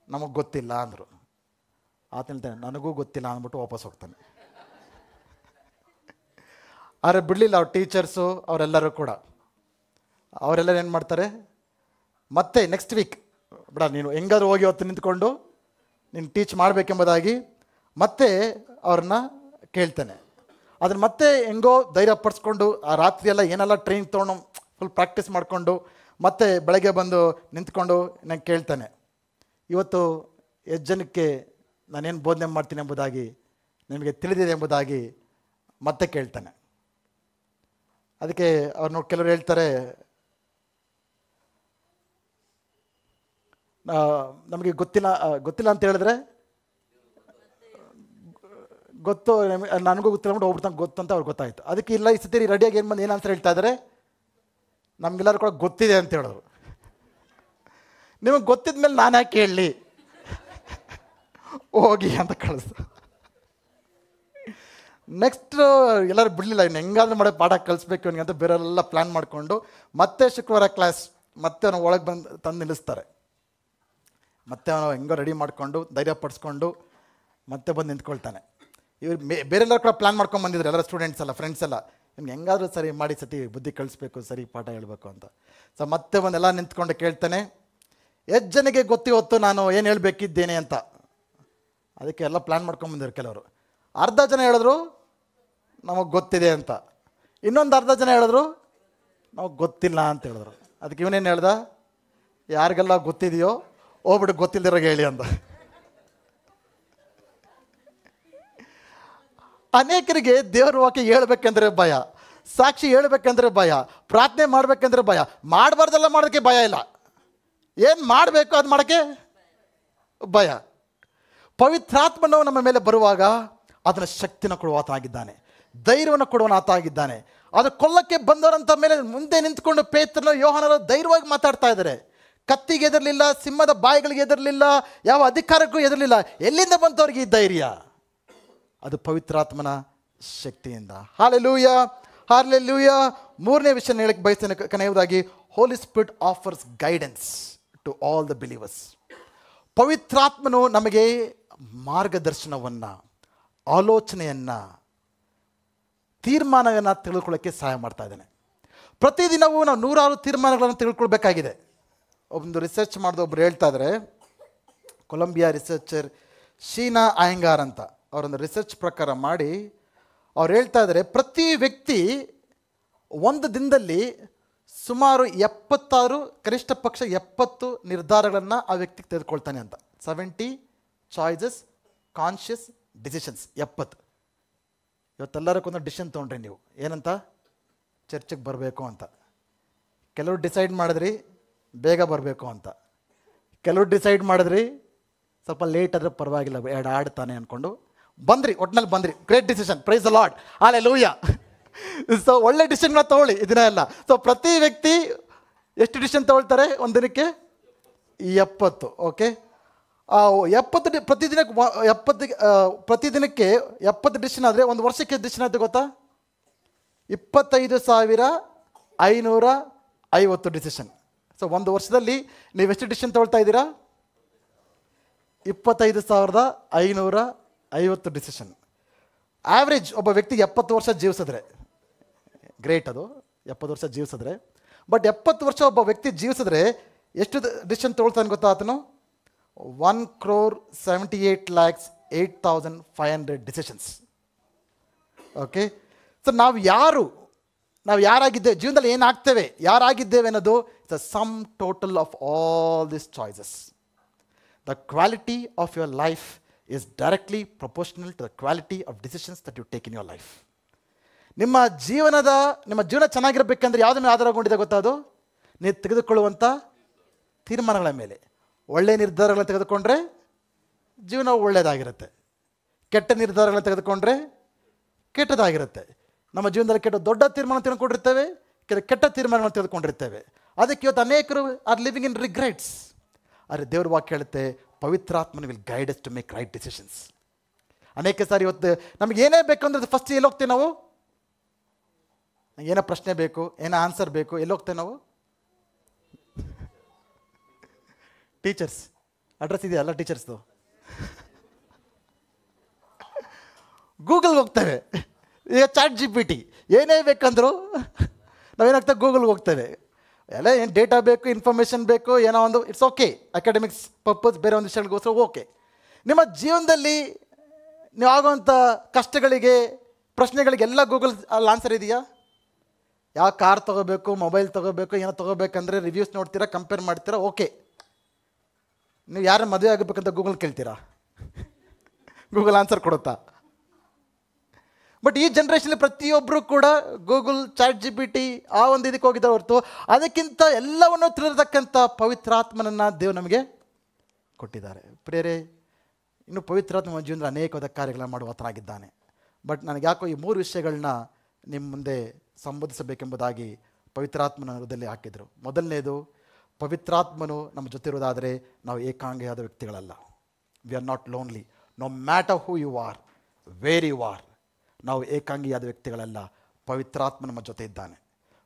ನಮಗೆ ಗೊತ್ತಿಲ್ಲ ಅಂದರು. ಆತ ಹೇಳ್ತಾನೆ ನನಗೂ ಗೊತ್ತಿಲ್ಲ ಅಂದ್ಬಿಟ್ಟು ವಾಪಸ್ ಹೋಗ್ತಾನೆ. ಆದರೆ ಬಿಡಲಿಲ್ಲ ಅವ್ರ ಟೀಚರ್ಸು ಅವರೆಲ್ಲರೂ ಕೂಡ. ಅವರೆಲ್ಲರೂ ಏನು ಮಾಡ್ತಾರೆ, ಮತ್ತೆ ನೆಕ್ಸ್ಟ್ ವೀಕ್ ಬಿಡ ನೀನು ಹೆಂಗಾದ್ರೂ ಹೋಗಿ ಹೊತ್ತು ನಿಂತ್ಕೊಂಡು ನೀನು ಟೀಚ್ ಮಾಡಬೇಕೆಂಬುದಾಗಿ ಮತ್ತೆ ಅವ್ರನ್ನ ಕೇಳ್ತಾನೆ. ಅದನ್ನು ಮತ್ತೆ ಹೆಂಗೋ ಧೈರ್ಯ ಪಡಿಸ್ಕೊಂಡು ಆ ರಾತ್ರಿ ಎಲ್ಲ ಏನೆಲ್ಲ ಟ್ರೈನಿಂಗ್ ತೊಗೊಂಡು ಫುಲ್ ಪ್ರಾಕ್ಟೀಸ್ ಮಾಡಿಕೊಂಡು ಮತ್ತೆ ಬೆಳಗ್ಗೆ ಬಂದು ನಿಂತ್ಕೊಂಡು ನಂಗೆ ಕೇಳ್ತಾನೆ, ಇವತ್ತು ಎಷ್ಟು ಜನಕ್ಕೆ ನಾನೇನು ಬೋಧನೆ ಮಾಡ್ತೀನಿ ಎಂಬುದಾಗಿ ನಿಮಗೆ ತಿಳಿದಿದೆ ಎಂಬುದಾಗಿ ಮತ್ತೆ ಕೇಳ್ತಾನೆ. ಅದಕ್ಕೆ ಅವ್ರನ್ನ ಕೆಲವರು ಹೇಳ್ತಾರೆ, ನಮಗೆ ಗೊತ್ತಿಲ್ಲ ಅಂತ ಹೇಳಿದ್ರೆ ಗೊತ್ತು, ನನಗೂ ಗೊತ್ತಿಲ್ಲ ಅಂದ್ಬಿಟ್ಟು ಹೋಗ್ಬಿಡ್ತಾನೆ ಗೊತ್ತು ಅಂತ ಅವ್ರಿಗೆ ಗೊತ್ತಾಯಿತು. ಅದಕ್ಕೆ ಇಲ್ಲ ಈ ಸತಿ ರೆಡಿಯಾಗಿ ಏನು ಬಂದು ಏನು ಆನ್ಸರ್ ಹೇಳ್ತಾ ಇದ್ದಾರೆ, ನಮಗೆಲ್ಲರೂ ಕೂಡ ಗೊತ್ತಿದೆ ಅಂತ ಹೇಳೋರು. ನಿಮಗೆ ಗೊತ್ತಿದ ಮೇಲೆ ನಾನು ಯಾಕೆ ಹೇಳಲಿ, ಹೋಗಿ ಅಂತ ಕಳಿಸ್ತು. ನೆಕ್ಸ್ಟ್ ಎಲ್ಲರೂ ಬಿಡಲಿಲ್ಲ, ಇನ್ನು ಹೆಂಗಾದ್ರೂ ಮಾಡಿ ಪಾಠ ಕಲಿಸ್ಬೇಕು ಇವನಿಗೆ ಅಂತ ಬೇರೆಲ್ಲ ಪ್ಲ್ಯಾನ್ ಮಾಡಿಕೊಂಡು ಮತ್ತೆ ಶುಕ್ರವಾರ ಕ್ಲಾಸ್ ಮತ್ತೆ ಅವನು ಒಳಗೆ ಬಂದು ತಂದು ನಿಲ್ಲಿಸ್ತಾರೆ. ಮತ್ತೆ ಅವನು ಹೆಂಗೋ ರೆಡಿ ಮಾಡಿಕೊಂಡು ಧೈರ್ಯ ಪಡಿಸ್ಕೊಂಡು ಮತ್ತೆ ಬಂದು ನಿಂತ್ಕೊಳ್ತಾನೆ. ಇವ್ರು ಬೇರೆಲ್ಲರೂ ಕೂಡ ಪ್ಲ್ಯಾನ್ ಮಾಡ್ಕೊಂಡು ಬಂದಿದ್ರು, ಎಲ್ಲರ ಸ್ಟೂಡೆಂಟ್ಸ್ ಎಲ್ಲ ಫ್ರೆಂಡ್ಸ್ ಎಲ್ಲ, ನಿಮ್ಗೆ ಹೆಂಗಾದ್ರೂ ಸರಿ ಮಾಡಿ ಸತಿ ಬುದ್ಧಿ ಕಳಿಸ್ಬೇಕು, ಸರಿ ಪಾಠ ಹೇಳಬೇಕು ಅಂತ. ಸೊ ಮತ್ತೆ ಬಂದೆಲ್ಲ ನಿಂತ್ಕೊಂಡು ಕೇಳ್ತಾನೆ, ಎಷ್ಟು ಜನಕ್ಕೆ ಗೊತ್ತಿವತ್ತು ನಾನು ಏನು ಹೇಳಬೇಕಿದ್ದೇನೆ ಅಂತ. ಅದಕ್ಕೆ ಎಲ್ಲ ಪ್ಲ್ಯಾನ್ ಮಾಡ್ಕೊಂಬಂದಿದ್ರು. ಕೆಲವರು ಅರ್ಧ ಜನ ಹೇಳಿದ್ರು ನಮಗೆ ಗೊತ್ತಿದೆ ಅಂತ, ಇನ್ನೊಂದು ಅರ್ಧ ಜನ ಹೇಳಿದ್ರು ನಮಗೆ ಗೊತ್ತಿಲ್ಲ ಅಂತ ಹೇಳಿದ್ರು. ಅದಕ್ಕೆ ಇವನೇನು ಹೇಳ್ದ, ಯಾರಿಗೆಲ್ಲ ಗೊತ್ತಿದೆಯೋ ಹೋಗ್ಬಿಟ್ಟು ಗೊತ್ತಿಲ್ದಿರೋಗೆ ಹೇಳಿ ಅಂತ. ಅನೇಕರಿಗೆ ದೇವರ ವಾಕ್ಯ ಹೇಳ್ಬೇಕಂದ್ರೆ ಭಯ, ಸಾಕ್ಷಿ ಹೇಳ್ಬೇಕಂದ್ರೆ ಭಯ, ಪ್ರಾರ್ಥನೆ ಮಾಡ್ಬೇಕಂದ್ರೆ ಭಯ, ಮಾಡಬಾರ್ದೆಲ್ಲ ಮಾಡೋದಕ್ಕೆ ಭಯ ಇಲ್ಲ, ಏನು ಮಾಡಬೇಕು ಅದು ಮಾಡೋಕ್ಕೆ ಭಯ. ಪವಿತ್ರಾತ್ಮನು ನಮ್ಮ ಮೇಲೆ ಬರುವಾಗ ಅದರ ಶಕ್ತಿನ ಕೊಡುವ ಆತ ಆಗಿದ್ದಾನೆ, ಧೈರ್ಯವನ್ನು ಕೊಡುವ ಆತ ಆಗಿದ್ದಾನೆ. ಅದು ಕೊಲ್ಲಕ್ಕೆ ಬಂದವರಂತ ಮೇಲೆ ಮುಂದೆ ನಿಂತ್ಕೊಂಡು ಪೇತ್ರನ ಯೋಹಾನರು ಧೈರ್ಯವಾಗಿ ಮಾತಾಡ್ತಾ ಇದ್ದಾರೆ. ಕತ್ತಿಗೆ ಎದರಲಿಲ್ಲ, ಸಿಂಹದ ಬಾಯಿಗಳಿಗೆ ಎದರಲಿಲ್ಲ, ಯಾವ ಅಧಿಕಾರಕ್ಕೂ ಎದರಲಿಲ್ಲ. ಎಲ್ಲಿಂದ ಬಂತವ್ರಿಗೆ ಈ ಧೈರ್ಯ? ಅದು ಪವಿತ್ರಾತ್ಮನ ಶಕ್ತಿಯಿಂದ. Hallelujah, hallelujah. ಮೂರನೇ ವಿಷಯ ಹೇಳಕ್ಕೆ ಬಯಸ್ತೇನೆ ಕನೆಯುವುದಾಗಿ, Holy Spirit offers guidance to all the believers. ಪವಿತ್ರಾತ್ಮನು ನಮಗೆ ಮಾರ್ಗದರ್ಶನವನ್ನು, ಆಲೋಚನೆಯನ್ನು, ತೀರ್ಮಾನವನ್ನು ತಿಳ್ಕೊಳ್ಳೋಕ್ಕೆ ಸಹಾಯ ಮಾಡ್ತಾ ಇದ್ದಾನೆ. ಪ್ರತಿದಿನವೂ ನಾವು ನೂರಾರು ತೀರ್ಮಾನಗಳನ್ನು ತಿಳ್ಕೊಳ್ಬೇಕಾಗಿದೆ. ಒಂದು ರಿಸರ್ಚ್ ಮಾಡಿದ ಒಬ್ಬರು ಹೇಳ್ತಾ ಇದ್ದಾರೆ, ಕೊಲಂಬಿಯಾ ರಿಸರ್ಚರ್ ಶೀನಾ ಅಯ್ಯಂಗಾರ್ ಅಂತ, ಅವರೊಂದು ರಿಸರ್ಚ್ ಪ್ರಕಾರ ಮಾಡಿ ಅವ್ರು ಹೇಳ್ತಾ ಇದ್ದಾರೆ, ಪ್ರತಿ ವ್ಯಕ್ತಿ ಒಂದು ದಿನದಲ್ಲಿ ಸುಮಾರು 76, ಕನಿಷ್ಠ ಪಕ್ಷ 70 ನಿರ್ಧಾರಗಳನ್ನು ಆ ವ್ಯಕ್ತಿಗೆ ತೆಗೆದುಕೊಳ್ತಾನೆ ಅಂತ. 70 ಚಾಯ್ಸಸ್, ಕಾನ್ಷಿಯಸ್ ಡಿಸಿಷನ್ಸ್. 70. ಇವತ್ತೆಲ್ಲರಕ್ಕೊಂದು ಡಿಸಿಷನ್ ತೊಗೊಂಡ್ರಿ ನೀವು, ಏನಂತ? ಚರ್ಚಿಗೆ ಬರಬೇಕು ಅಂತ. ಕೆಲವರು ಡಿಸೈಡ್ ಮಾಡಿದ್ರಿ ಬೇಗ ಬರಬೇಕು ಅಂತ, ಕೆಲವರು ಡಿಸೈಡ್ ಮಾಡಿದ್ರಿ ಸ್ವಲ್ಪ ಲೇಟ್ ಆದರೆ ಪರವಾಗಿಲ್ಲ, ಎರಡು ಆಡ್ತಾನೆ ಅಂದ್ಕೊಂಡು ಬಂದ್ರಿ, ಒಟ್ಟಿನಲ್ಲಿ ಬಂದ್ರಿ. Great decision, praise the lord, hallelujah. So ಒಳ್ಳೆ ಡಿಸಿಷನ್ಗಳನ್ನ ತೊಗೊಳ್ಳಿ ಇದನ್ನ ಎಲ್ಲ. ಸೊ ಪ್ರತಿ ವ್ಯಕ್ತಿ ಎಷ್ಟು ಡಿಸಿಷನ್ ತೊಗೊಳ್ತಾರೆ ಒಂದು ದಿನಕ್ಕೆ? 70. ಓಕೆ, 70 ಪ್ರತಿದಿನಕ್ಕೆ 70 ಡಿಸಿಷನ್ ಆದರೆ ಒಂದು ವರ್ಷಕ್ಕೆ ಡಿಸಿಷನ್ ಆಯ್ತು ಗೊತ್ತಾ? 25,550 ಡಿಸಿಷನ್. ಸೊ ಒಂದು ವರ್ಷದಲ್ಲಿ ನೀವು ಎಷ್ಟು ಡಿಸಿಷನ್ ತೊಗೊಳ್ತಾ ಇದ್ದೀರಾ? 25,550 ಡಿಸಿಷನ್. ಆ್ಯಾವ್ರೇಜ್ ಒಬ್ಬ ವ್ಯಕ್ತಿಗೆ 70 ವರ್ಷ ಜೀವಿಸಿದ್ರೆ ಗ್ರೇಟ್, ಅದು 70 ವರ್ಷ ಜೀವಿಸಿದ್ರೆ. ಬಟ್ 70 ವರ್ಷ ಒಬ್ಬ ವ್ಯಕ್ತಿ ಜೀವಿಸಿದ್ರೆ ಎಷ್ಟು ಡಿಸಿಷನ್ ತೊಗೊಳ್ತಾನೆ ಗೊತ್ತಾ ಆತನು? 1,78,08,500 ಡಿಸಿಷನ್ಸ್. ಓಕೆ, ಸೊ ನಾವು ಯಾರಾಗಿದ್ದೇವೆ, ಜೀವನದಲ್ಲಿ ಏನಾಗ್ತೇವೆ, ಯಾರಾಗಿದ್ದೇವೆ ಅನ್ನೋದು it's a some total of all this choices. The quality of your life is directly proportional to the quality of decisions that you take in your life. ನಿಮ್ಮ ಜೀವನ ಚೆನ್ನಾಗಿರಬೇಕಂದ್ರೆ ಯಾವುದ್ರ ಮೇಲೆ ಆಧಾರಗೊಂಡಿದೆ ಗೊತ್ತಾ? ಅದು ನೀವು ತೆಗೆದುಕೊಳ್ಳುವಂಥ ತೀರ್ಮಾನಗಳ ಮೇಲೆ. ಒಳ್ಳೆಯ ನಿರ್ಧಾರಗಳನ್ನು ತೆಗೆದುಕೊಂಡ್ರೆ ಜೀವನ ಒಳ್ಳೆಯದಾಗಿರುತ್ತೆ, ಕೆಟ್ಟ ನಿರ್ಧಾರಗಳನ್ನು ತೆಗೆದುಕೊಂಡ್ರೆ ಕೆಟ್ಟದಾಗಿರುತ್ತೆ. ನಮ್ಮ ಜೀವನದಲ್ಲಿ ದೊಡ್ಡ ತೀರ್ಮಾನ ತೆಗೆದುಕೊಂಡಿರ್ತೇವೆ, ಕೆಟ್ಟ ತೀರ್ಮಾನಗಳನ್ನು ತೆಗೆದುಕೊಂಡಿರ್ತೇವೆ. ಅದಕ್ಕೆ ಇವತ್ತು ಅನೇಕರು ಆರ್ ಲಿವಿಂಗ್ ಇನ್ ರಿಗ್ರೆಟ್ಸ್. ಆದರೆ ದೇವ್ರ ವಾಕ್ಯ ಹೇಳುತ್ತೆ, ಪವಿತ್ರಾತ್ಮನ will guide us to make right decisions. ಅನೇಕ ಸಾರಿ ಇವತ್ತು ನಮ್ಗೆ ಏನೇ ಬೇಕಂದ್ರೆ ಫಸ್ಟ್ ಎಲ್ಲಿ ಹೋಗ್ತೇವೆ ನಾವು? ಏನೋ ಪ್ರಶ್ನೆ ಬೇಕು, ಏನೋ ಆನ್ಸರ್ ಬೇಕು, ಎಲ್ಲಿ ಹೋಗ್ತೇವೆ ನಾವು? ಟೀಚರ್ಸ್ ಅಡ್ರೆಸ್ ಇದೆಯಲ್ಲ ಟೀಚರ್ಸ್ದು, ಗೂಗಲ್ಗೆ ಹೋಗ್ತೇವೆ. ಈಗ ChatGPT ಏನೇ ಬೇಕಂದ್ರು ನಾವೇನಾಗ್ತೇವೆ, ಗೂಗಲ್ಗೆ ಹೋಗ್ತೇವೆ. ಎಲ್ಲ ಏನು ಡೇಟಾ ಬೇಕು, ಇನ್ಫಾರ್ಮೇಷನ್ ಬೇಕು, ಏನೋ ಒಂದು ಇಟ್ಸ್ ಓಕೆ, ಅಕಾಡೆಮಿಕ್ಸ್ ಪರ್ಪಸ್ ಬೇರೆ ಒಂದು ವಿಷಯಗಳಿಗೋಸ್ಕರ ಓಕೆ. ನಿಮ್ಮ ಜೀವನದಲ್ಲಿ ನೀವು ಆಗುವಂಥ ಕಷ್ಟಗಳಿಗೆ, ಪ್ರಶ್ನೆಗಳಿಗೆಲ್ಲ ಗೂಗಲ್ ಅಲ್ಲಿ ಆನ್ಸರ್ ಇದೆಯಾ? ಯಾವ ಕಾರ್ ತೊಗೋಬೇಕು, ಮೊಬೈಲ್ ತೊಗೋಬೇಕು, ಏನೋ ತೊಗೋಬೇಕಂದ್ರೆ ರಿವ್ಯೂಸ್ ನೋಡ್ತೀರಾ, ಕಂಪೇರ್ ಮಾಡ್ತೀರಾ, ಓಕೆ. ನೀವು ಯಾರು ಮದುವೆ ಆಗಬೇಕಂತ ಗೂಗಲ್ ಕೇಳ್ತೀರಾ? ಗೂಗಲ್ ಆನ್ಸರ್ ಕೊಡುತ್ತಾ? ಬಟ್ ಈ ಜನ್ರೇಷನಲ್ಲಿ ಪ್ರತಿಯೊಬ್ಬರು ಕೂಡ ಗೂಗಲ್, ChatGPT ಆ ಒಂದು ಇದಕ್ಕೆ ಹೋಗಿದ್ದಾರೆ ಹೊರತು ಅದಕ್ಕಿಂತ ಎಲ್ಲವನ್ನು ತಿಳಿದಿರತಕ್ಕಂಥ ಪವಿತ್ರಾತ್ಮನನ್ನು ದೇವರು ನಮಗೆ ಕೊಟ್ಟಿದ್ದಾರೆ. ಪ್ರಿಯರೇ, ಇನ್ನು ಪವಿತ್ರಾತ್ಮ ನಮ್ಮ ಜೀವನದಲ್ಲಿ ಅನೇಕವಾದ ಕಾರ್ಯಗಳನ್ನು ಮಾಡುವಾತನಾಗಿದ್ದಾನೆ. ಬಟ್ ನನಗೆ ಯಾಕೋ ಈ 3 ವಿಷಯಗಳನ್ನ ನಿಮ್ಮ ಮುಂದೆ ಸಂಬೋಧಿಸಬೇಕೆಂಬುದಾಗಿ ಪವಿತ್ರಾತ್ಮನ ಹೃದಯದಲ್ಲಿ ಹಾಕಿದರು. ಮೊದಲನೇದು, ಪವಿತ್ರಾತ್ಮನು ನಮ್ಮ ಜೊತೆ ಇರೋದಾದರೆ ನಾವು ಏಕಾಂಗಿಯಾದ ವ್ಯಕ್ತಿಗಳಲ್ಲ. We are not lonely, no matter who you are, where you are. ನಾವು ಏಕಾಂಗಿಯಾದ ವ್ಯಕ್ತಿಗಳಲ್ಲ, ಪವಿತ್ರಾತ್ಮ ನಮ್ಮ ಜೊತೆ ಇದ್ದಾನೆ.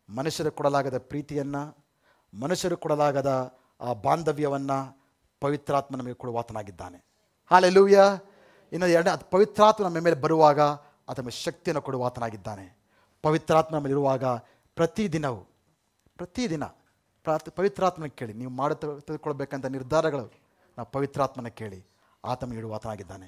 ಮನುಷ್ಯರು ಕೊಡಲಾಗದ ಪ್ರೀತಿಯನ್ನು, ಮನುಷ್ಯರು ಕೊಡಲಾಗದ ಆ ಬಾಂಧವ್ಯವನ್ನು ಪವಿತ್ರಾತ್ಮ ನಮಗೆ ಕೊಡುವಾತನಾಗಿದ್ದಾನೆ. ಹಲ್ಲೆಲೂಯಾ. ಇನ್ನು ಅದು ಪವಿತ್ರಾತ್ಮ ನಮ್ಮ ಮೇಲೆ ಬರುವಾಗ ಅದು ನಮಗೆ ಶಕ್ತಿಯನ್ನು ಕೊಡುವಾತನಾಗಿದ್ದಾನೆ. ಪವಿತ್ರಾತ್ಮ ನಮ್ಮಲ್ಲಿ ಇರುವಾಗ ಪ್ರತಿದಿನ ಪವಿತ್ರಾತ್ಮನ ಕೇಳಿ. ನೀವು ತೆಗೆದುಕೊಳ್ಬೇಕಂತ ನಿರ್ಧಾರಗಳು ನಾವು ಪವಿತ್ರಾತ್ಮನ ಕೇಳಿ, ಆತನಿಗೆ ಇಡುವಾತನಾಗಿದ್ದಾನೆ.